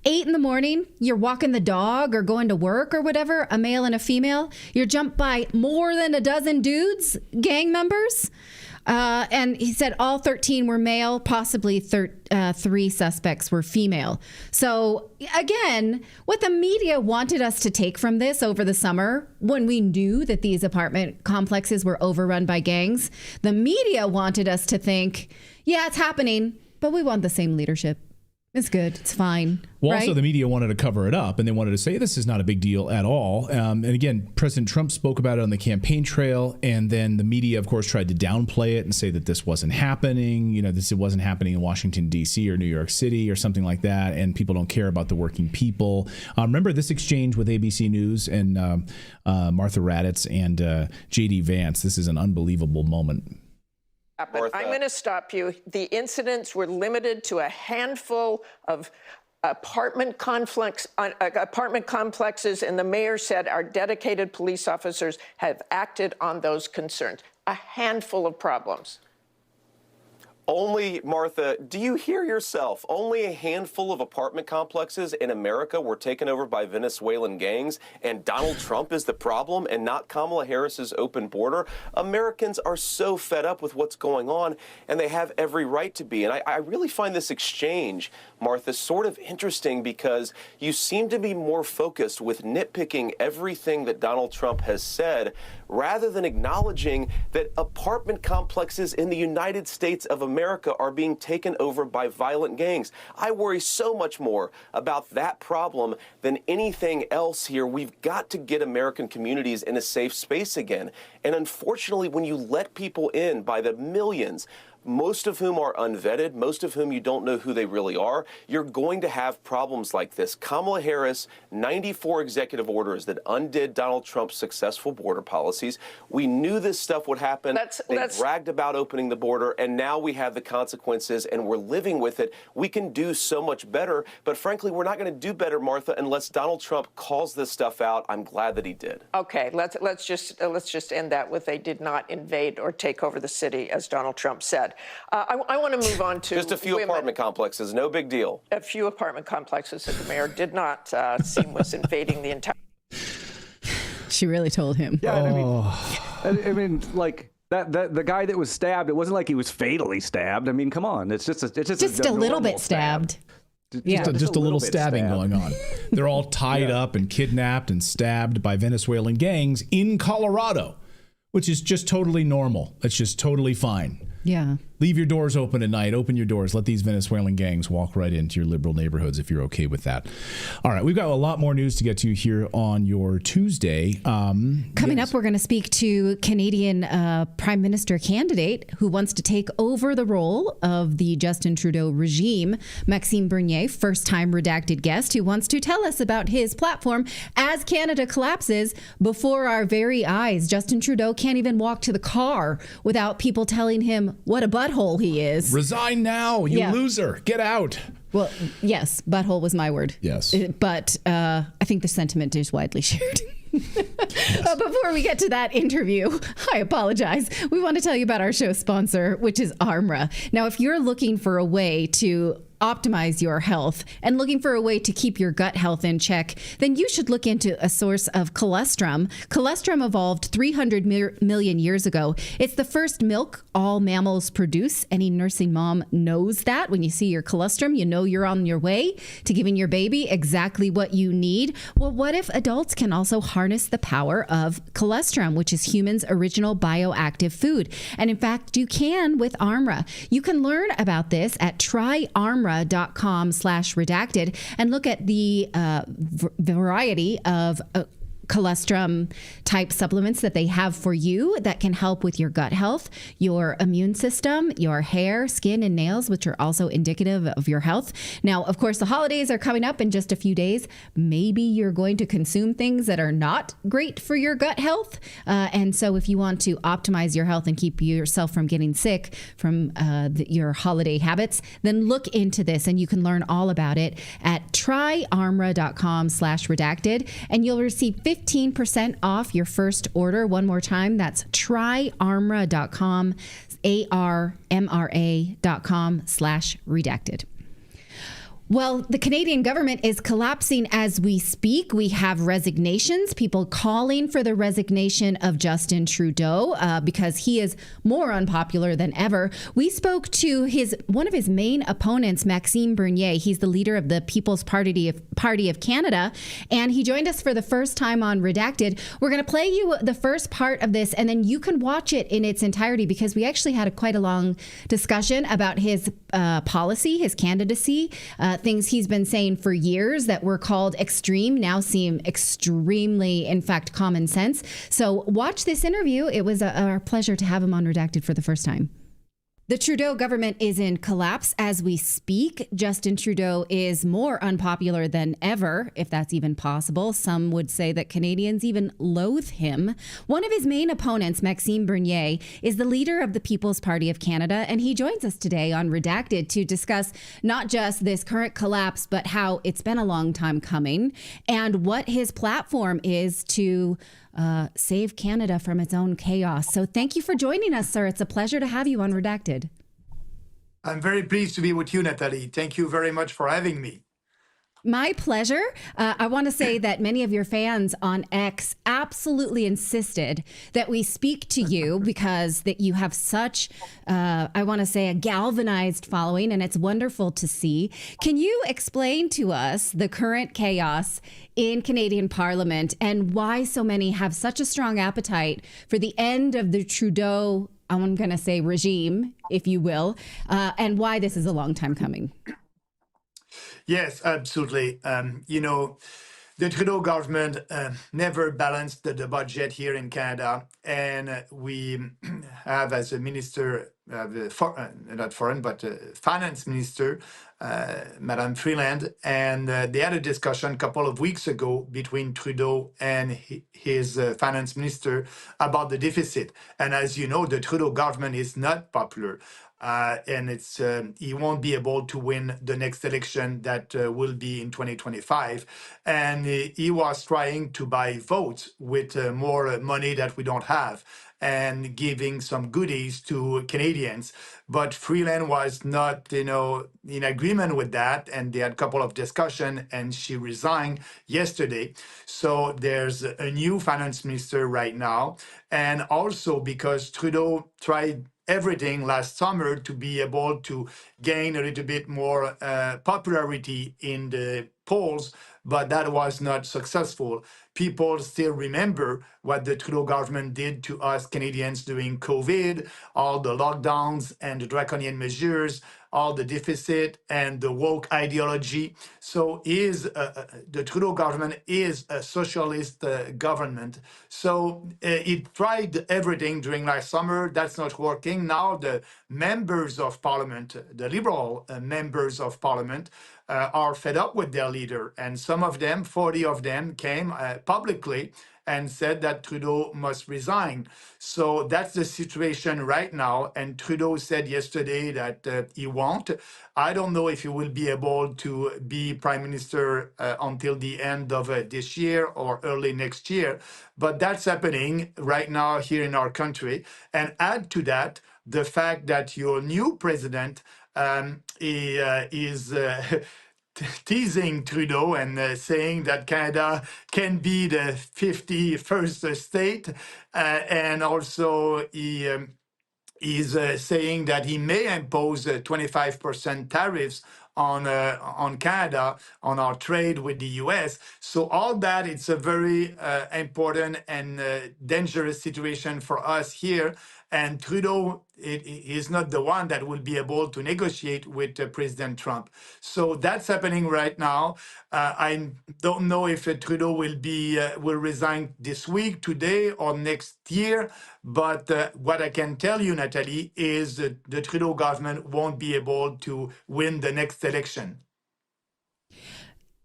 8 in the morning, you're walking the dog or going to work or whatever, a male and a female. You're jumped by more than a dozen dudes, gang members. And he said all 13 were male, possibly 3 suspects were female. So again, what the media wanted us to take from this over the summer, when we knew that these apartment complexes were overrun by gangs, the media wanted us to think, yeah, it's happening, but we want the same leadership. It's good. It's fine. Well, right? Also, the media wanted to cover it up, and they wanted to say this is not a big deal at all. And again, President Trump spoke about it on the campaign trail, and then the media, of course, tried to downplay it and say that this wasn't happening. You know, it wasn't happening in Washington, D.C. or New York City or something like that, and people don't care about the working people. Remember this exchange with ABC News and Martha Raddatz and J.D. Vance? This is an unbelievable moment. But I'm going to stop you. The incidents were limited to a handful of apartment complexes, and the mayor said our dedicated police officers have acted on those concerns. A handful of problems. Only, Martha, do you hear yourself? Only a handful of apartment complexes in America were taken over by Venezuelan gangs, and Donald Trump is the problem and not Kamala Harris's open border? Americans are so fed up with what's going on, and they have every right to be. And I really find this exchange, Martha, sort of interesting because you seem to be more focused with nitpicking everything that Donald Trump has said rather than acknowledging that apartment complexes in the United States of America are being taken over by violent gangs. I worry so much more about that problem than anything else here. We've got to get American communities in a safe space again. And unfortunately, when you let people in by the millions, most of whom are unvetted, most of whom you don't know who they really are, you're going to have problems like this. Kamala Harris, 94 executive orders that undid Donald Trump's successful border policies. We knew this stuff would happen. They bragged about opening the border, and now we have the consequences, and we're living with it. We can do so much better, but frankly, we're not going to do better, Martha, unless Donald Trump calls this stuff out. I'm glad that he did. Okay, let's just end that with they did not invade or take over the city, as Donald Trump said. I want to move on to just a few apartment complexes, no big deal. A few apartment complexes that the mayor did not seem was invading the entire. She really told him. Yeah, I mean, like that the guy that was stabbed, it wasn't like he was fatally stabbed. I mean, come on, it's just a little bit stabbed. Just a little stabbing going on. They're all tied up and kidnapped and stabbed by Venezuelan gangs in Colorado, which is just totally normal. It's just totally fine. Yeah. Leave your doors open at night. Open your doors. Let these Venezuelan gangs walk right into your liberal neighborhoods if you're okay with that. All right. We've got a lot more news to get to here on your Tuesday. Coming up, we're going to speak to Canadian Prime Minister candidate who wants to take over the role of the Justin Trudeau regime, Maxime Bernier, first-time redacted guest who wants to tell us about his platform as Canada collapses before our very eyes. Justin Trudeau can't even walk to the car without people telling him what a butthole he is. Resign now, you loser. Get out. Well, yes, butthole was my word. Yes. But I think the sentiment is widely shared. Before we get to that interview, I apologize. We want to tell you about our show sponsor, which is Armra. Now, if you're looking for a way to optimize your health and looking for a way to keep your gut health in check, then you should look into a source of colostrum. Colostrum evolved 300 million years ago. It's the first milk all mammals produce. Any nursing mom knows that. When you see your colostrum, you know you're on your way to giving your baby exactly what you need. Well, what if adults can also harness the power of colostrum, which is humans' original bioactive food? And in fact, you can with Armra. You can learn about this at tryarmra.com/redacted and look at the variety of colostrum type supplements that they have for you that can help with your gut health, your immune system, your hair, skin, and nails, which are also indicative of your health. Now, of course, the holidays are coming up in just a few days. Maybe you're going to consume things that are not great for your gut health. And so if you want to optimize your health and keep yourself from getting sick from your holiday habits, then look into this and you can learn all about it at tryarmra.com/redacted and you'll receive 15% off your first order. One more time, that's tryarmra.com, ARMRA.com/redacted. Well, the Canadian government is collapsing as we speak. We have resignations, people calling for the resignation of Justin Trudeau because he is more unpopular than ever. We spoke to one of his main opponents, Maxime Bernier. He's the leader of the People's Party of Canada, and he joined us for the first time on Redacted. We're going to play you the first part of this, and then you can watch it in its entirety because we actually had quite a long discussion about his policy, his candidacy, things he's been saying for years that were called extreme now seem extremely, in fact, common sense. So watch this interview. It was our pleasure to have him on Redacted for the first time. The Trudeau government is in collapse as we speak. Justin Trudeau is more unpopular than ever, if that's even possible. Some would say that Canadians even loathe him. One of his main opponents, Maxime Bernier, is the leader of the People's Party of Canada, and he joins us today on Redacted to discuss not just this current collapse, but how it's been a long time coming and what his platform is to save Canada from its own chaos. So thank you for joining us, sir. It's a pleasure to have you on Redacted. I'm very pleased to be with you, Natali. Thank you very much for having me. My pleasure. I want to say that many of your fans on X absolutely insisted that we speak to you because that you have such, I want to say, a galvanized following, and it's wonderful to see. Can you explain to us the current chaos in Canadian Parliament and why so many have such a strong appetite for the end of the Trudeau, I'm going to say, regime, if you will, and why this is a long time coming? Yes, absolutely. The Trudeau government never balanced the budget here in Canada, and we have as a minister, not foreign, but finance minister, Madame Freeland, and they had a discussion a couple of weeks ago between Trudeau and his finance minister about the deficit. And as you know, the Trudeau government is not popular. And it's he won't be able to win the next election that will be in 2025. And he was trying to buy votes with more money that we don't have and giving some goodies to Canadians. But Freeland was not, in agreement with that. And they had a couple of discussions and she resigned yesterday. So there's a new finance minister right now. And also because Trudeau tried everything last summer to be able to gain a little bit more popularity in the polls, but that was not successful. People still remember what the Trudeau government did to us Canadians during COVID, all the lockdowns and the draconian measures, all the deficit and the woke ideology. So the Trudeau government is a socialist government. So it tried everything during last summer. That's not working. Now the members of parliament, the Liberal members of parliament, are fed up with their leader. And some of them, 40 of them, came publicly and said that Trudeau must resign. So that's the situation right now. And Trudeau said yesterday that he won't. I don't know if he will be able to be prime minister until the end of this year or early next year. But that's happening right now here in our country. And add to that the fact that your new president is teasing Trudeau and saying that Canada can be the 51st state, and also he is saying that he may impose 25% tariffs on Canada, on our trade with the US. So all that, it's a very important and dangerous situation for us here. And Trudeau is not the one that will be able to negotiate with President Trump. So that's happening right now. I don't know if Trudeau will resign this week, today, or next year. But what I can tell you, Natali, is that the Trudeau government won't be able to win the next election.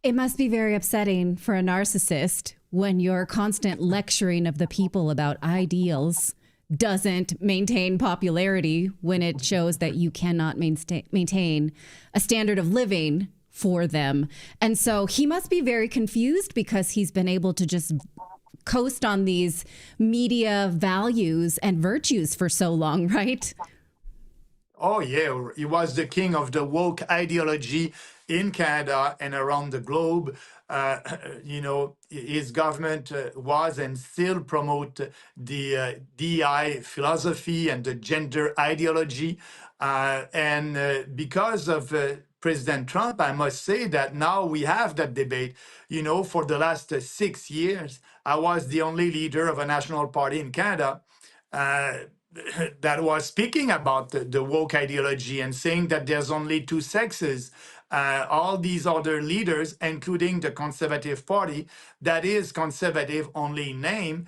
It must be very upsetting for a narcissist when your constant lecturing of the people about ideals doesn't maintain popularity, when it shows that you cannot maintain a standard of living for them. And so he must be very confused because he's been able to just coast on these media values and virtues for so long, right? Oh, yeah. He was the king of the woke ideology in Canada and around the globe. His government was and still promote the DI philosophy and the gender ideology. Because of President Trump, I must say that now we have that debate. For the last 6 years, I was the only leader of a national party in Canada that was speaking about the woke ideology and saying that there's only two sexes. All these other leaders, including the Conservative Party, that is conservative only in name,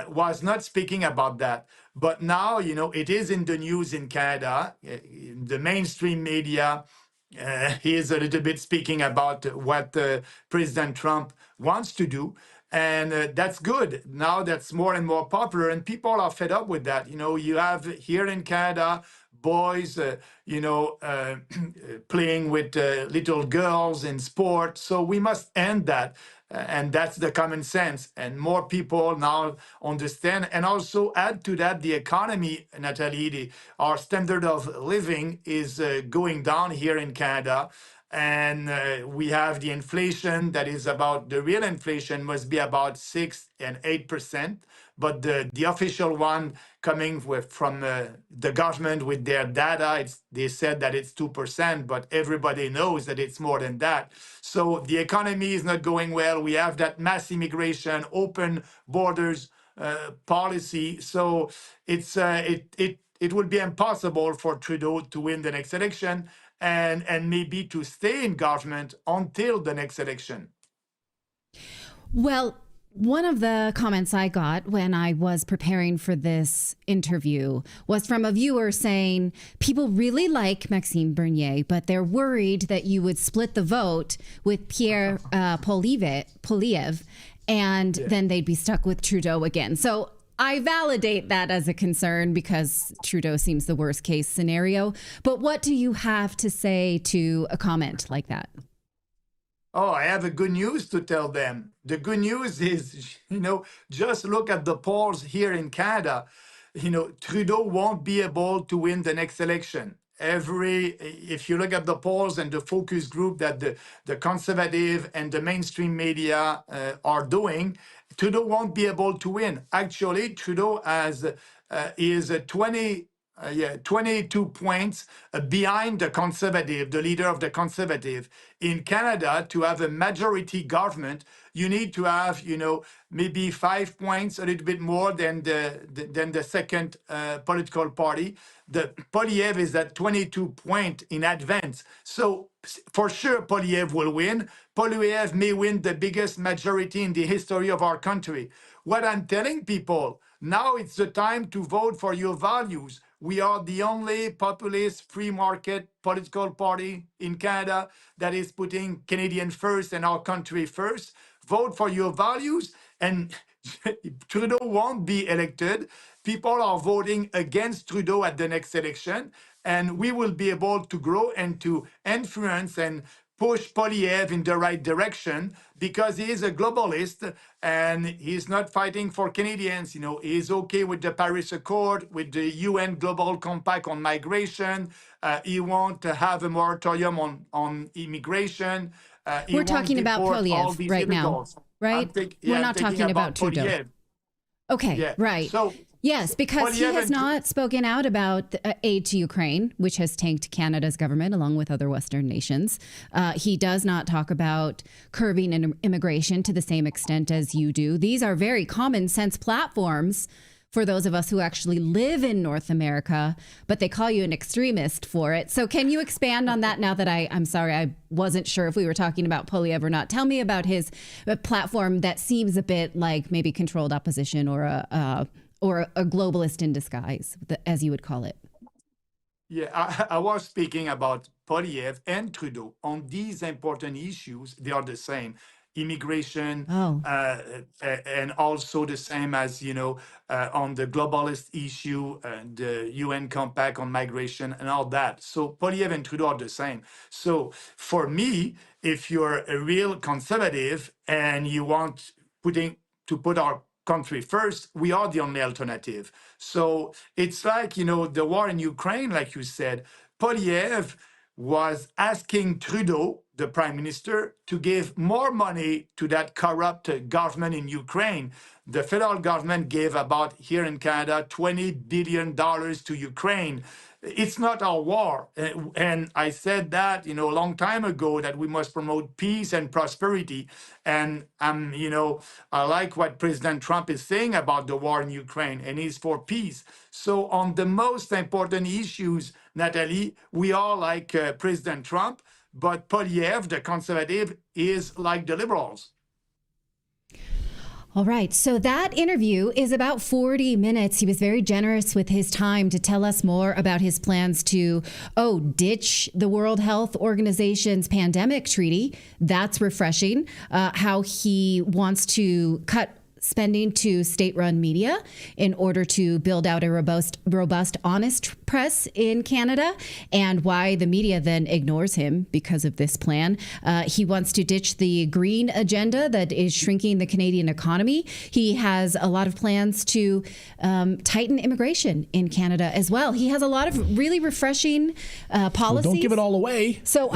was not speaking about that. But now, it is in the news in Canada. The mainstream media is a little bit speaking about what President Trump wants to do. And that's good. Now that's more and more popular, and people are fed up with that. You have here in Canada boys, playing with little girls in sport. So we must end that. And that's the common sense. And more people now understand. And also add to that the economy, Natali, our standard of living is going down here in Canada. And we have the inflation that is about, the real inflation must be about 6 and 8%. But the official one coming from the government with their data, they said that it's 2%, but everybody knows that it's more than that. So the economy is not going well. We have that mass immigration, open borders policy. So it will be impossible for Trudeau to win the next election and maybe to stay in government until the next election. Well, one of the comments I got when I was preparing for this interview was from a viewer saying people really like Maxime Bernier, but they're worried that you would split the vote with Pierre Poilievre, and then they'd be stuck with Trudeau again. So I validate that as a concern because Trudeau seems the worst case scenario. But what do you have to say to a comment like that? Oh, I have a good news to tell them. The good news is, just look at the polls here in Canada. Trudeau won't be able to win the next election. If you look at the polls and the focus group that the conservative and the mainstream media are doing, Trudeau won't be able to win. Actually, Trudeau is 22 points behind the conservative, the leader of the conservative. In Canada, to have a majority government, you need to have, maybe 5 points, a little bit more than the second political party. The Poilievre is at 22 points in advance. So for sure, Poilievre will win. Poilievre may win the biggest majority in the history of our country. What I'm telling people, now it's the time to vote for your values. We are the only populist, free market political party in Canada that is putting Canadian first and our country first. Vote for your values, and Trudeau won't be elected. People are voting against Trudeau at the next election, and we will be able to grow and to influence and push Poilievre in the right direction because he is a globalist and he's not fighting for Canadians. He's okay with the Paris Accord, with the UN Global Compact on migration. He wants to have a moratorium on immigration. We're talking about Poilievre right now, right? We're not talking about Trudeau. Poilievre. Okay, Yeah. right. So, yes, because he has not spoken out about aid to Ukraine, which has tanked Canada's government along with other Western nations. He does not talk about curbing immigration to the same extent as you do. These are very common sense platforms for those of us who actually live in North America, but they call you an extremist for it. So can you expand on that now that I'm sorry, I wasn't sure if we were talking about Poilievre or not. Tell me about his platform that seems a bit like maybe controlled opposition or a globalist in disguise, as you would call it. Yeah, I was speaking about Poilievre and Trudeau on these important issues. They are the same. Immigration, and also the same as, on the globalist issue, the UN Compact on migration and all that. So Poilievre and Trudeau are the same. So for me, if you're a real conservative and you want to put our country first, we are the only alternative. So it's like, the war in Ukraine, like you said, Poilievre was asking Trudeau, the prime minister, to give more money to that corrupt government in Ukraine. The federal government gave about, here in Canada, $20 billion to Ukraine. It's not our war. And I said that, a long time ago, that we must promote peace and prosperity. And, I like what President Trump is saying about the war in Ukraine, and he's for peace. So on the most important issues, Natali, we are like President Trump, but Poilievre, the conservative, is like the liberals. All right. So that interview is about 40 minutes. He was very generous with his time to tell us more about his plans to, ditch the World Health Organization's pandemic treaty. That's refreshing. How he wants to cut spending to state-run media in order to build out a robust, honest press in Canada, and why the media then ignores him because of this plan. He wants to ditch the green agenda that is shrinking the Canadian economy. He has a lot of plans to tighten immigration in Canada as well. He has a lot of really refreshing policies. Well, don't give it all away. So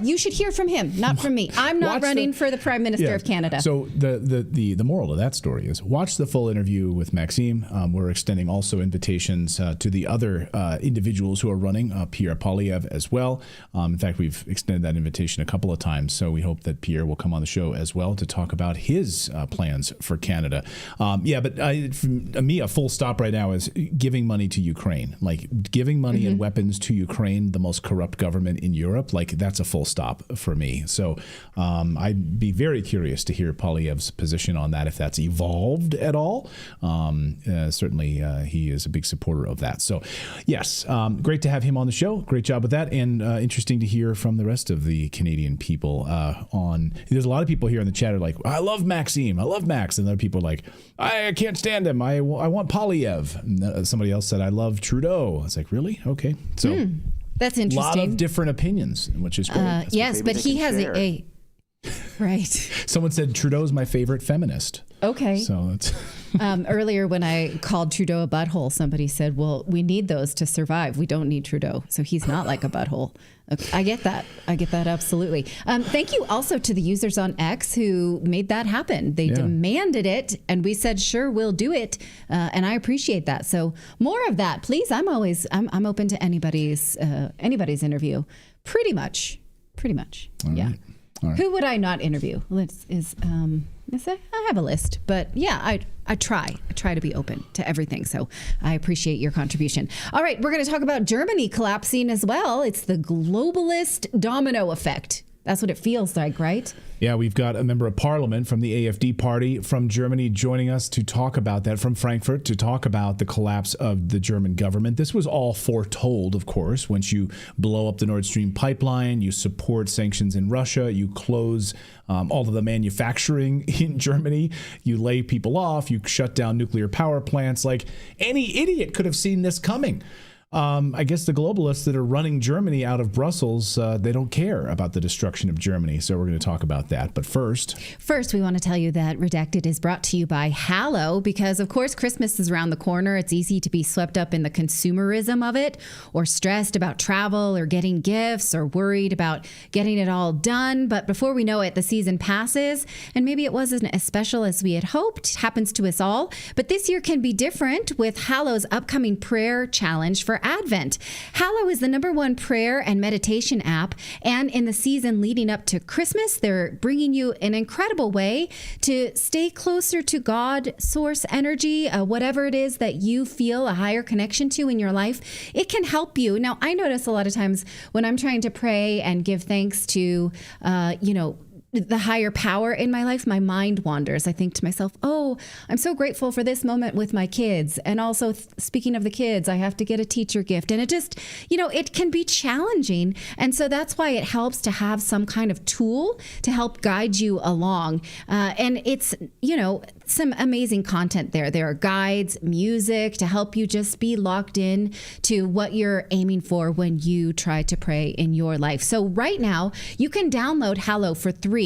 you should hear from him, not from me. I'm not running for the Prime Minister of Canada. So the moral of that story is watch the full interview with Maxime. We're extending also invitations to the other individuals who are running, Pierre Poilievre as well. In fact, we've extended that invitation a couple of times, so we hope that Pierre will come on the show as well to talk about his plans for Canada. But for me, a full stop right now is giving money to Ukraine. Like giving money and weapons to Ukraine, the most corrupt government in Europe, like that's a full stop for me. So I'd be very curious to hear Poilievre's position on that, if that's evolved at all. Certainly, he is a big supporter of that. So, yes, great to have him on the show. Great job with that, and interesting to hear from the rest of the Canadian people. There's a lot of people here in the chat are like, I love Maxime, I love Max, and other people are like, I can't stand him. I want Poilievre. And somebody else said, I love Trudeau. I was like, really? Okay, so that's interesting. A lot of different opinions, which is great. Yes, but he has a right. Someone said Trudeau's my favorite feminist. Okay. So it's earlier when I called Trudeau a butthole, somebody said, well, we need those to survive. We don't need Trudeau. So he's not like a butthole. Okay, I get that. Absolutely. Thank you also to the users on X who made that happen. They demanded it, and we said, sure, we'll do it. And I appreciate that. So more of that, please. I'm open to anybody's interview. Pretty much. All Yeah. right. All right. Who would I not interview? I have a list, but yeah, I try to be open to everything. So I appreciate your contribution. All right, we're going to talk about Germany collapsing as well. It's the globalist domino effect. That's what it feels like, right? Yeah, we've got a member of parliament from the AfD party from Germany joining us to talk about that, from Frankfurt, to talk about the collapse of the German government. This was all foretold, of course. Once you blow up the Nord Stream pipeline, you support sanctions in Russia, you close all of the manufacturing in Germany, you lay people off, you shut down nuclear power plants. Like, any idiot could have seen this coming. I guess the globalists that are running Germany out of Brussels, they don't care about the destruction of Germany. So we're going to talk about that. But first, we want to tell you that Redacted is brought to you by Hallow, because, of course, Christmas is around the corner. It's easy to be swept up in the consumerism of it, or stressed about travel or getting gifts, or worried about getting it all done. But before we know it, the season passes, and maybe it wasn't as special as we had hoped. It happens to us all. But this year can be different with Hallow's upcoming prayer challenge for Advent. Hallow is the #1 prayer and meditation app, and in the season leading up to Christmas, they're bringing you an incredible way to stay closer to God, source energy, whatever it is that you feel a higher connection to in your life. It can help you. Now, I notice a lot of times when I'm trying to pray and give thanks to, the higher power in my life, my mind wanders. I think to myself, oh, I'm so grateful for this moment with my kids. And also, speaking of the kids, I have to get a teacher gift. And it just, it can be challenging. And so that's why it helps to have some kind of tool to help guide you along. And it's, some amazing content there. There are guides, music to help you just be locked in to what you're aiming for when you try to pray in your life. So right now, you can download Hallow for three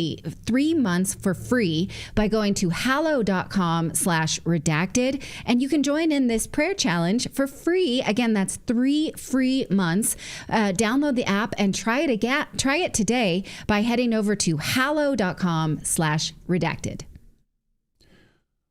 months for free by going to hallow.com/redacted, and you can join in this prayer challenge for free. Again, that's 3 free months. Download the app and try it today by heading over to hallow.com/redacted.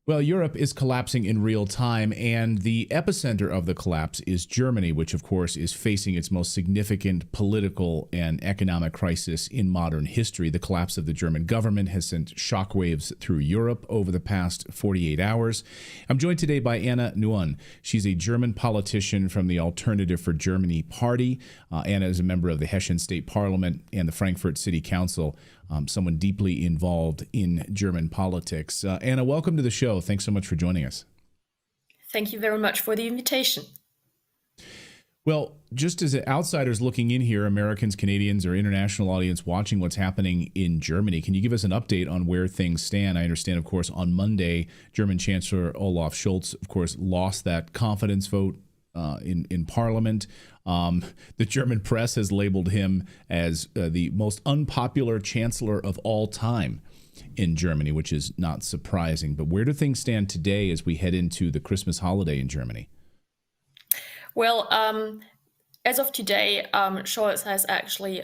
Well, Europe is collapsing in real time, and the epicenter of the collapse is Germany, which, of course, is facing its most significant political and economic crisis in modern history. The collapse of the German government has sent shockwaves through Europe over the past 48 hours. I'm joined today by Anna Nguyen. She's a German politician from the Alternative for Germany party. Anna is a member of the Hessian State Parliament and the Frankfurt City Council. someone deeply involved in German politics. Anna, welcome to the show. Thanks so much for joining us. Thank you very much for the invitation. Well, just as outsiders looking in here, Americans, Canadians, or international audience watching what's happening in Germany, can you give us an update on where things stand? I understand, of course, on Monday, German Chancellor Olaf Scholz, of course, lost that confidence vote in Parliament. The German press has labeled him as the most unpopular chancellor of all time in Germany, which is not surprising. But where do things stand today as we head into the Christmas holiday in Germany? Well, as of today, Scholz has actually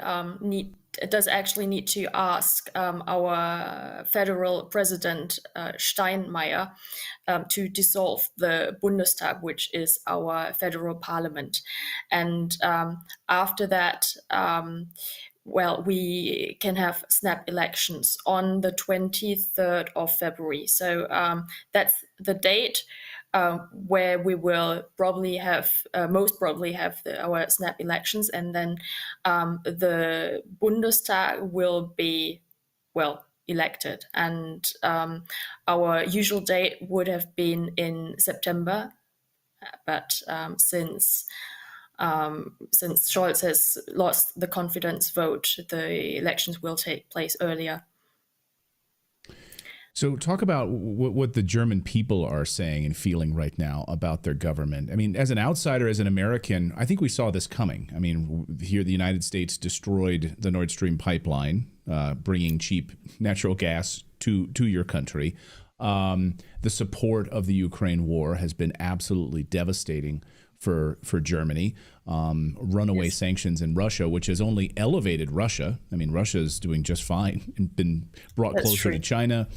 need to ask our federal president Steinmeier to dissolve the Bundestag, which is our federal parliament, and after that, we can have snap elections on the 23rd of February. So that's the date where we will probably have, most probably have our snap elections, and then the Bundestag will be, elected. And our usual date would have been in September, but since Scholz has lost the confidence vote, the elections will take place earlier. So talk about what the German people are saying and feeling right now about their government. I mean, as an outsider, as an American, I think we saw this coming. I mean, here the United States destroyed the Nord Stream pipeline, bringing cheap natural gas to your country. The support of the Ukraine war has been absolutely devastating for Germany. Runaway sanctions in Russia, which has only elevated Russia. I mean, Russia's doing just fine and been brought closer to China,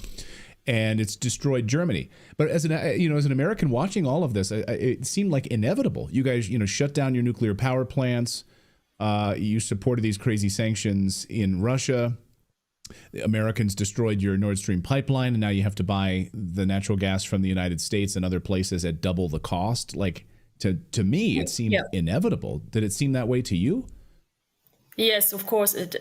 and it's destroyed Germany. But as an American watching all of this, it seemed like inevitable. You guys, shut down your nuclear power plants. You supported these crazy sanctions in Russia. The Americans destroyed your Nord Stream pipeline, and now you have to buy the natural gas from the United States and other places at double the cost. Like, to me, it seemed inevitable. Did it seem that way to you? Yes, of course it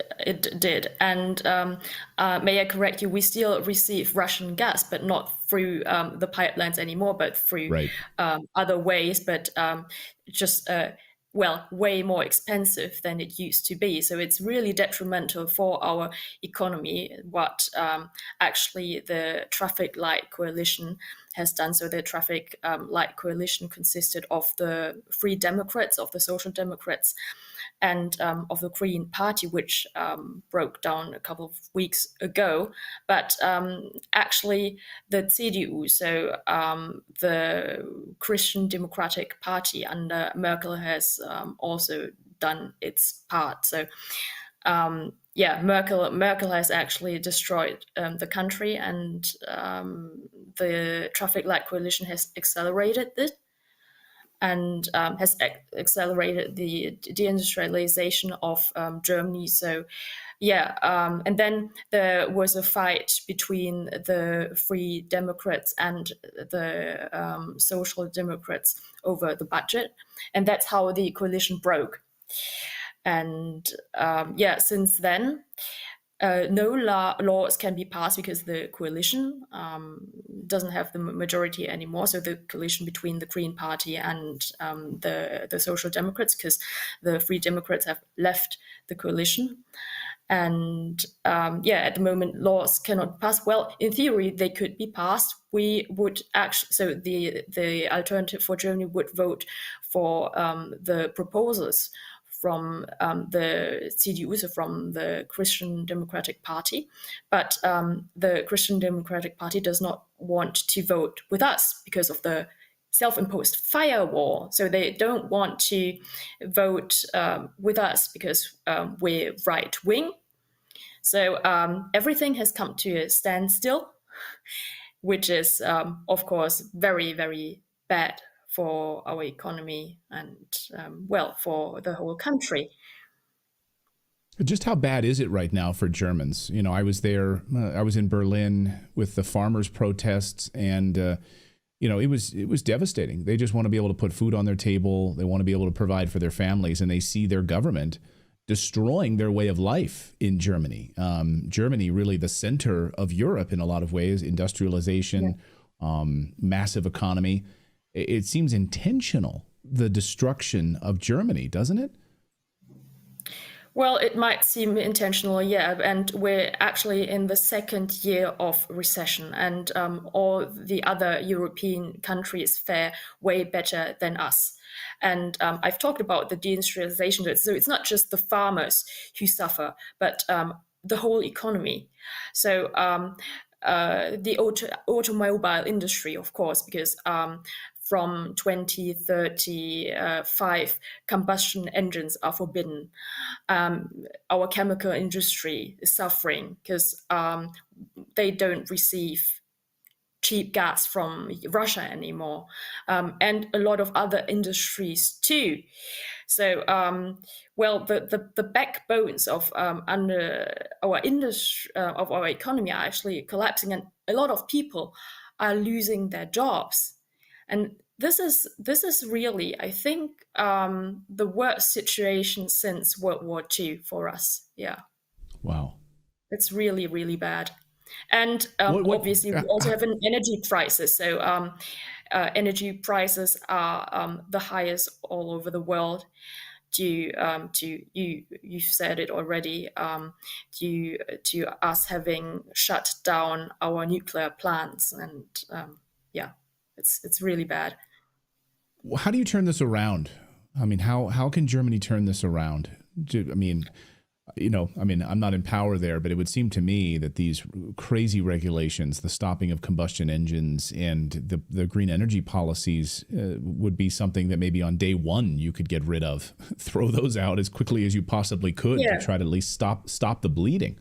did. And may I correct you, we still receive Russian gas, but not through the pipelines anymore, but through other ways, but just way more expensive than it used to be. So it's really detrimental for our economy, what actually the traffic light coalition has done. So the traffic light coalition consisted of the Free Democrats, of the Social Democrats, and of the Green Party, which broke down a couple of weeks ago. But actually the CDU, so the Christian Democratic Party under Merkel, has also done its part. So Merkel has actually destroyed the country, and the traffic light coalition has accelerated it, and has accelerated the deindustrialization of Germany. So, and then there was a fight between the Free Democrats and the Social Democrats over the budget, and that's how the coalition broke. And since then, no laws can be passed because the coalition doesn't have the majority anymore. So the coalition between the Green Party and the Social Democrats, because the Free Democrats have left the coalition. And at the moment, laws cannot pass. Well, in theory, they could be passed. We would actually, so the Alternative for Germany would vote for the proposals from the CDU, so from the Christian Democratic Party. But the Christian Democratic Party does not want to vote with us because of the self-imposed firewall. So they don't want to vote with us because we're right-wing. So everything has come to a standstill, which is, of course, very, very bad for our economy and, for the whole country. Just how bad is it right now for Germans? I was there, I was in Berlin with the farmers' protests, and, it was devastating. They just want to be able to put food on their table. They want to be able to provide for their families, and they see their government destroying their way of life in Germany. Germany, really the center of Europe in a lot of ways, industrialization, massive economy. It seems intentional, the destruction of Germany, doesn't it? Well, it might seem intentional, yeah, and we're actually in the second year of recession, and all the other European countries fare way better than us. And I've talked about the deindustrialization, so it's not just the farmers who suffer, but the whole economy. So the automobile industry, of course, because from 2035, combustion engines are forbidden. Our chemical industry is suffering because they don't receive cheap gas from Russia anymore, and a lot of other industries too. So, well, the backbones of under our industry of our economy are actually collapsing, and a lot of people are losing their jobs. And this is really, I think, the worst situation since World War II for us. Yeah. Wow. It's really, really bad. And obviously, we also have an energy crisis. So energy prices are the highest all over the world due to you've said it already, due to us having shut down our nuclear plants. And yeah. It's really bad. How do you turn this around? I mean, how can Germany turn this around? I mean, I'm not in power there, but it would seem to me that these crazy regulations, the stopping of combustion engines and the green energy policies would be something that maybe on day one you could get rid of, throw those out as quickly as you possibly could to try to at least stop the bleeding.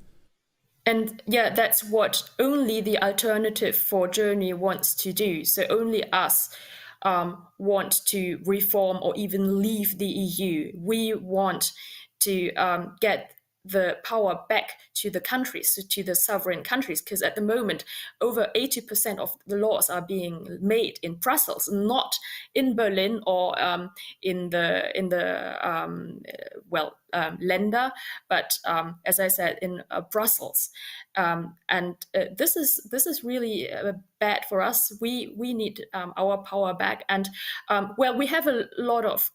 And yeah, that's what only the alternative for Germany wants to do. So only us want to reform or even leave the EU. We want to get the power back to the countries, to the sovereign countries, because at the moment, over 80% of the laws are being made in Brussels, not in Berlin or in the Länder, but as I said, in Brussels. And this is really bad for us. We need our power back, and we have a lot of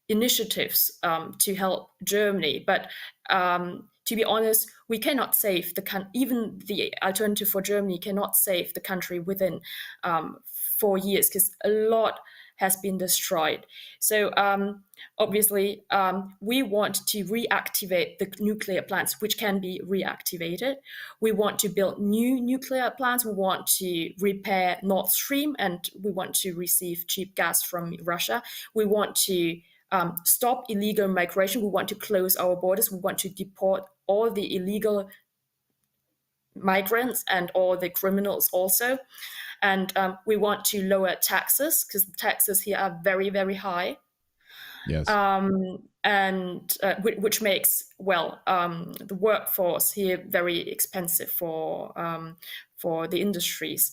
initiatives to help Germany, but to be honest, we cannot save even the alternative for Germany cannot save the country within 4 years, because a lot has been destroyed. So obviously, we want to reactivate the nuclear plants, which can be reactivated. We want to build new nuclear plants. We want to repair Nord Stream, and we want to receive cheap gas from Russia. We want to stop illegal migration. We want to close our borders. We want to deport all the illegal migrants and all the criminals also. And we want to lower taxes, because the taxes here are very, very high. Yes. And which makes, the workforce here very expensive for the industries.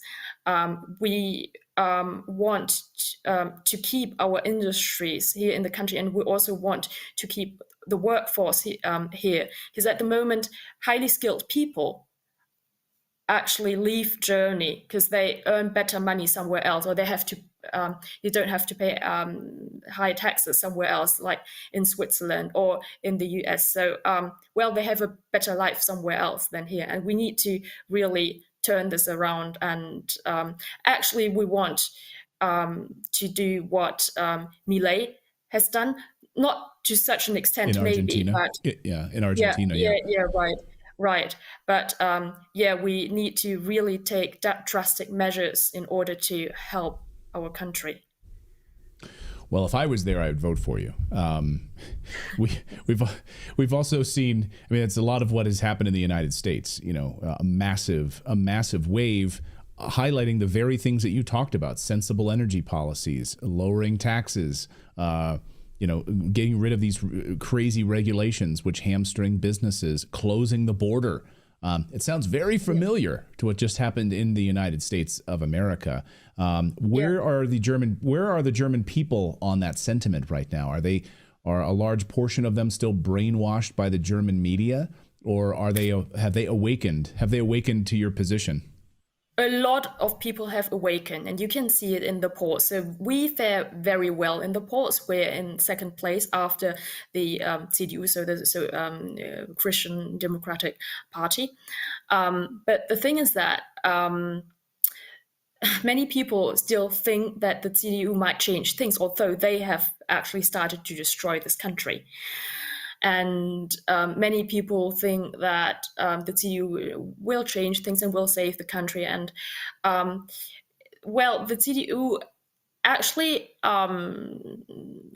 We want to keep our industries here in the country, and we also want to keep the workforce here, because at the moment, highly skilled people actually leave Germany because they earn better money somewhere else, or they have to you don't have to pay high taxes somewhere else, like in Switzerland or in the US. So they have a better life somewhere else than here, and we need to really turn this around. And actually, we want to do what Milei has done, not to such an extent, in maybe, Argentina. but In Argentina, right. But we need to really take drastic measures in order to help our country. Well, if I was there, I would vote for you. We've also seen. I mean, it's a lot of what has happened in the United States. A massive wave highlighting the very things that you talked about: sensible energy policies, lowering taxes. Getting rid of these crazy regulations which hamstring businesses, closing the border. It sounds very familiar to what just happened in the United States of America. Where are the German people on that sentiment right now? Are they Are a large portion of them still brainwashed by the German media, or have they awakened? Have they awakened to your position? A lot of people have awakened, and you can see it in the polls. So we fare very well in the polls. We're in second place after the CDU, so the Christian Democratic Party. But the thing is that many people still think that the CDU might change things, although they have actually started to destroy this country. And many people think that the CDU will change things and will save the country. And well, the CDU actually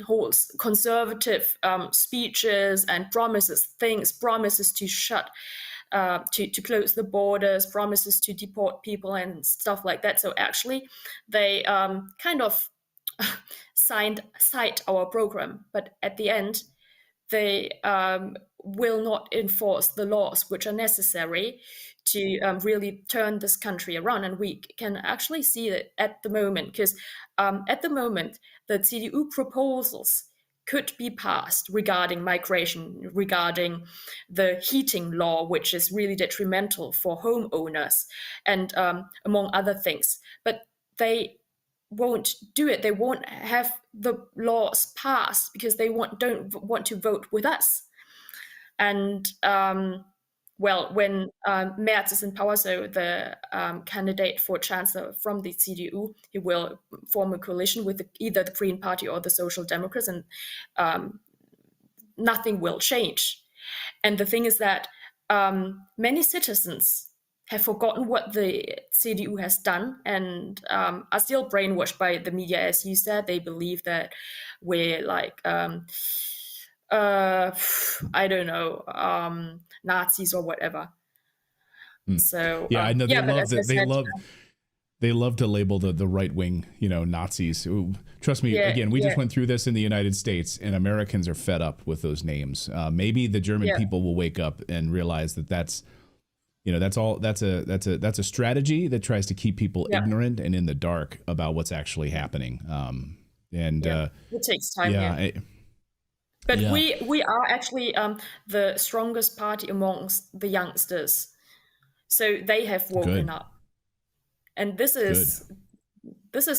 holds conservative speeches and promises to shut, to close the borders, promises to deport people and stuff like that. So actually, they kind of cite our program, but at the end, they will not enforce the laws which are necessary to really turn this country around. And we can actually see it at the moment, because at the moment, the CDU proposals could be passed regarding migration, regarding the heating law, which is really detrimental for homeowners, and among other things. But they won't do it. They won't have the laws passed because they don't want to vote with us. And well, when Merz is in power, so the candidate for chancellor from the CDU, he will form a coalition with either the Green Party or the Social Democrats, and nothing will change. And the thing is that many citizens have forgotten what the CDU has done and are still brainwashed by the media. As you said, they believe that we're like, I don't know, Nazis or whatever. So yeah, I know they love to label the right wing, Nazis. Trust me, again, we just went through this in the United States, and Americans are fed up with those names. Maybe the German people will wake up and realize that's a strategy that tries to keep people ignorant and in the dark about what's actually happening. It takes time. But we are actually the strongest party amongst the youngsters, so they have woken up, and this is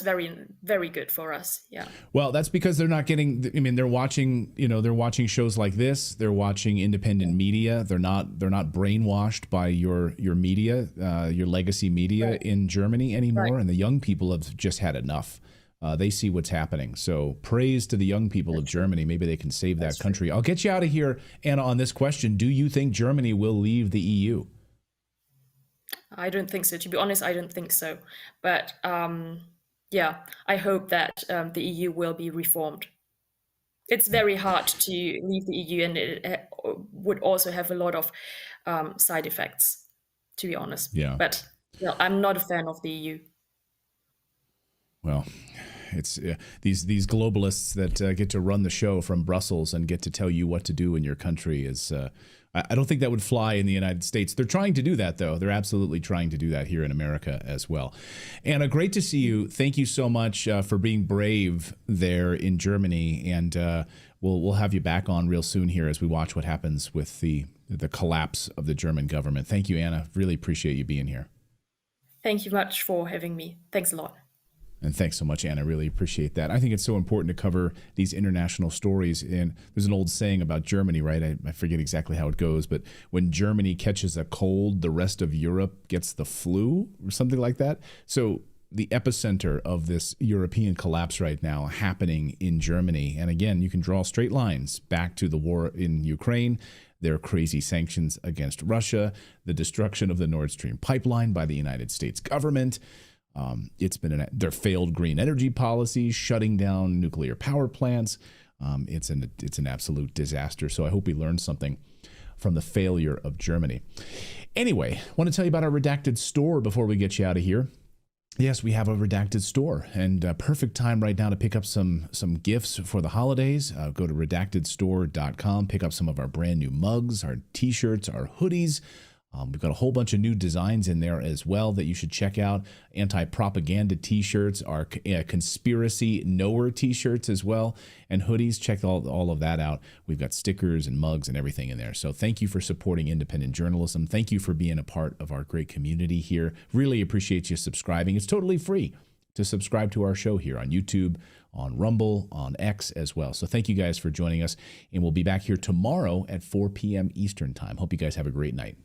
very, very good for us. Yeah. Well, that's because they're not getting. I mean, they're watching. They're watching shows like this. They're watching independent media. They're not brainwashed by your media, your legacy media in Germany anymore. And the young people have just had enough. They see what's happening. So praise to the young people of Germany. Maybe they can save that country. I'll get you out of here, Anna, on this question. Do you think Germany will leave the EU? I don't think so. To be honest, I don't think so. But yeah, I hope that the EU will be reformed. It's very hard to leave the EU, and it would also have a lot of side effects, to be honest. Yeah. But I'm not a fan of the EU. Well, it's these globalists that get to run the show from Brussels and get to tell you what to do in your country is. I don't think that would fly in the United States. They're trying to do that, though. They're absolutely trying to do that here in America as well. Anna, great to see you. Thank you so much for being brave there in Germany, and we'll have you back on real soon here as we watch what happens with the collapse of the German government. Thank you, Anna. Really appreciate you being here. Thank you much for having me. Thanks a lot. And thanks so much, Anna. Really appreciate that. I think it's so important to cover these international stories. And there's an old saying about Germany, right? I forget exactly how it goes, but when Germany catches a cold, the rest of Europe gets the flu or something like that. So the epicenter of this European collapse right now happening in Germany. And again, you can draw straight lines back to the war in Ukraine, their crazy sanctions against Russia, the destruction of the Nord Stream pipeline by the United States government. It's been their failed green energy policies, shutting down nuclear power plants. It's an absolute disaster. So I hope we learned something from the failure of Germany. Anyway, I want to tell you about our Redacted store before we get you out of here. Yes, we have a Redacted store, and perfect time right now to pick up some gifts for the holidays. Go to redactedstore.com, pick up some of our brand new mugs, our t-shirts, our hoodies. We've got a whole bunch of new designs in there as well that you should check out. Anti-propaganda t-shirts, our conspiracy knower t-shirts as well, and hoodies. Check all of that out. We've got stickers and mugs and everything in there. So thank you for supporting independent journalism. Thank you for being a part of our great community here. Really appreciate you subscribing. It's totally free to subscribe to our show here on YouTube, on Rumble, on X as well. So thank you guys for joining us, and we'll be back here tomorrow at 4 p.m. Eastern Time. Hope you guys have a great night.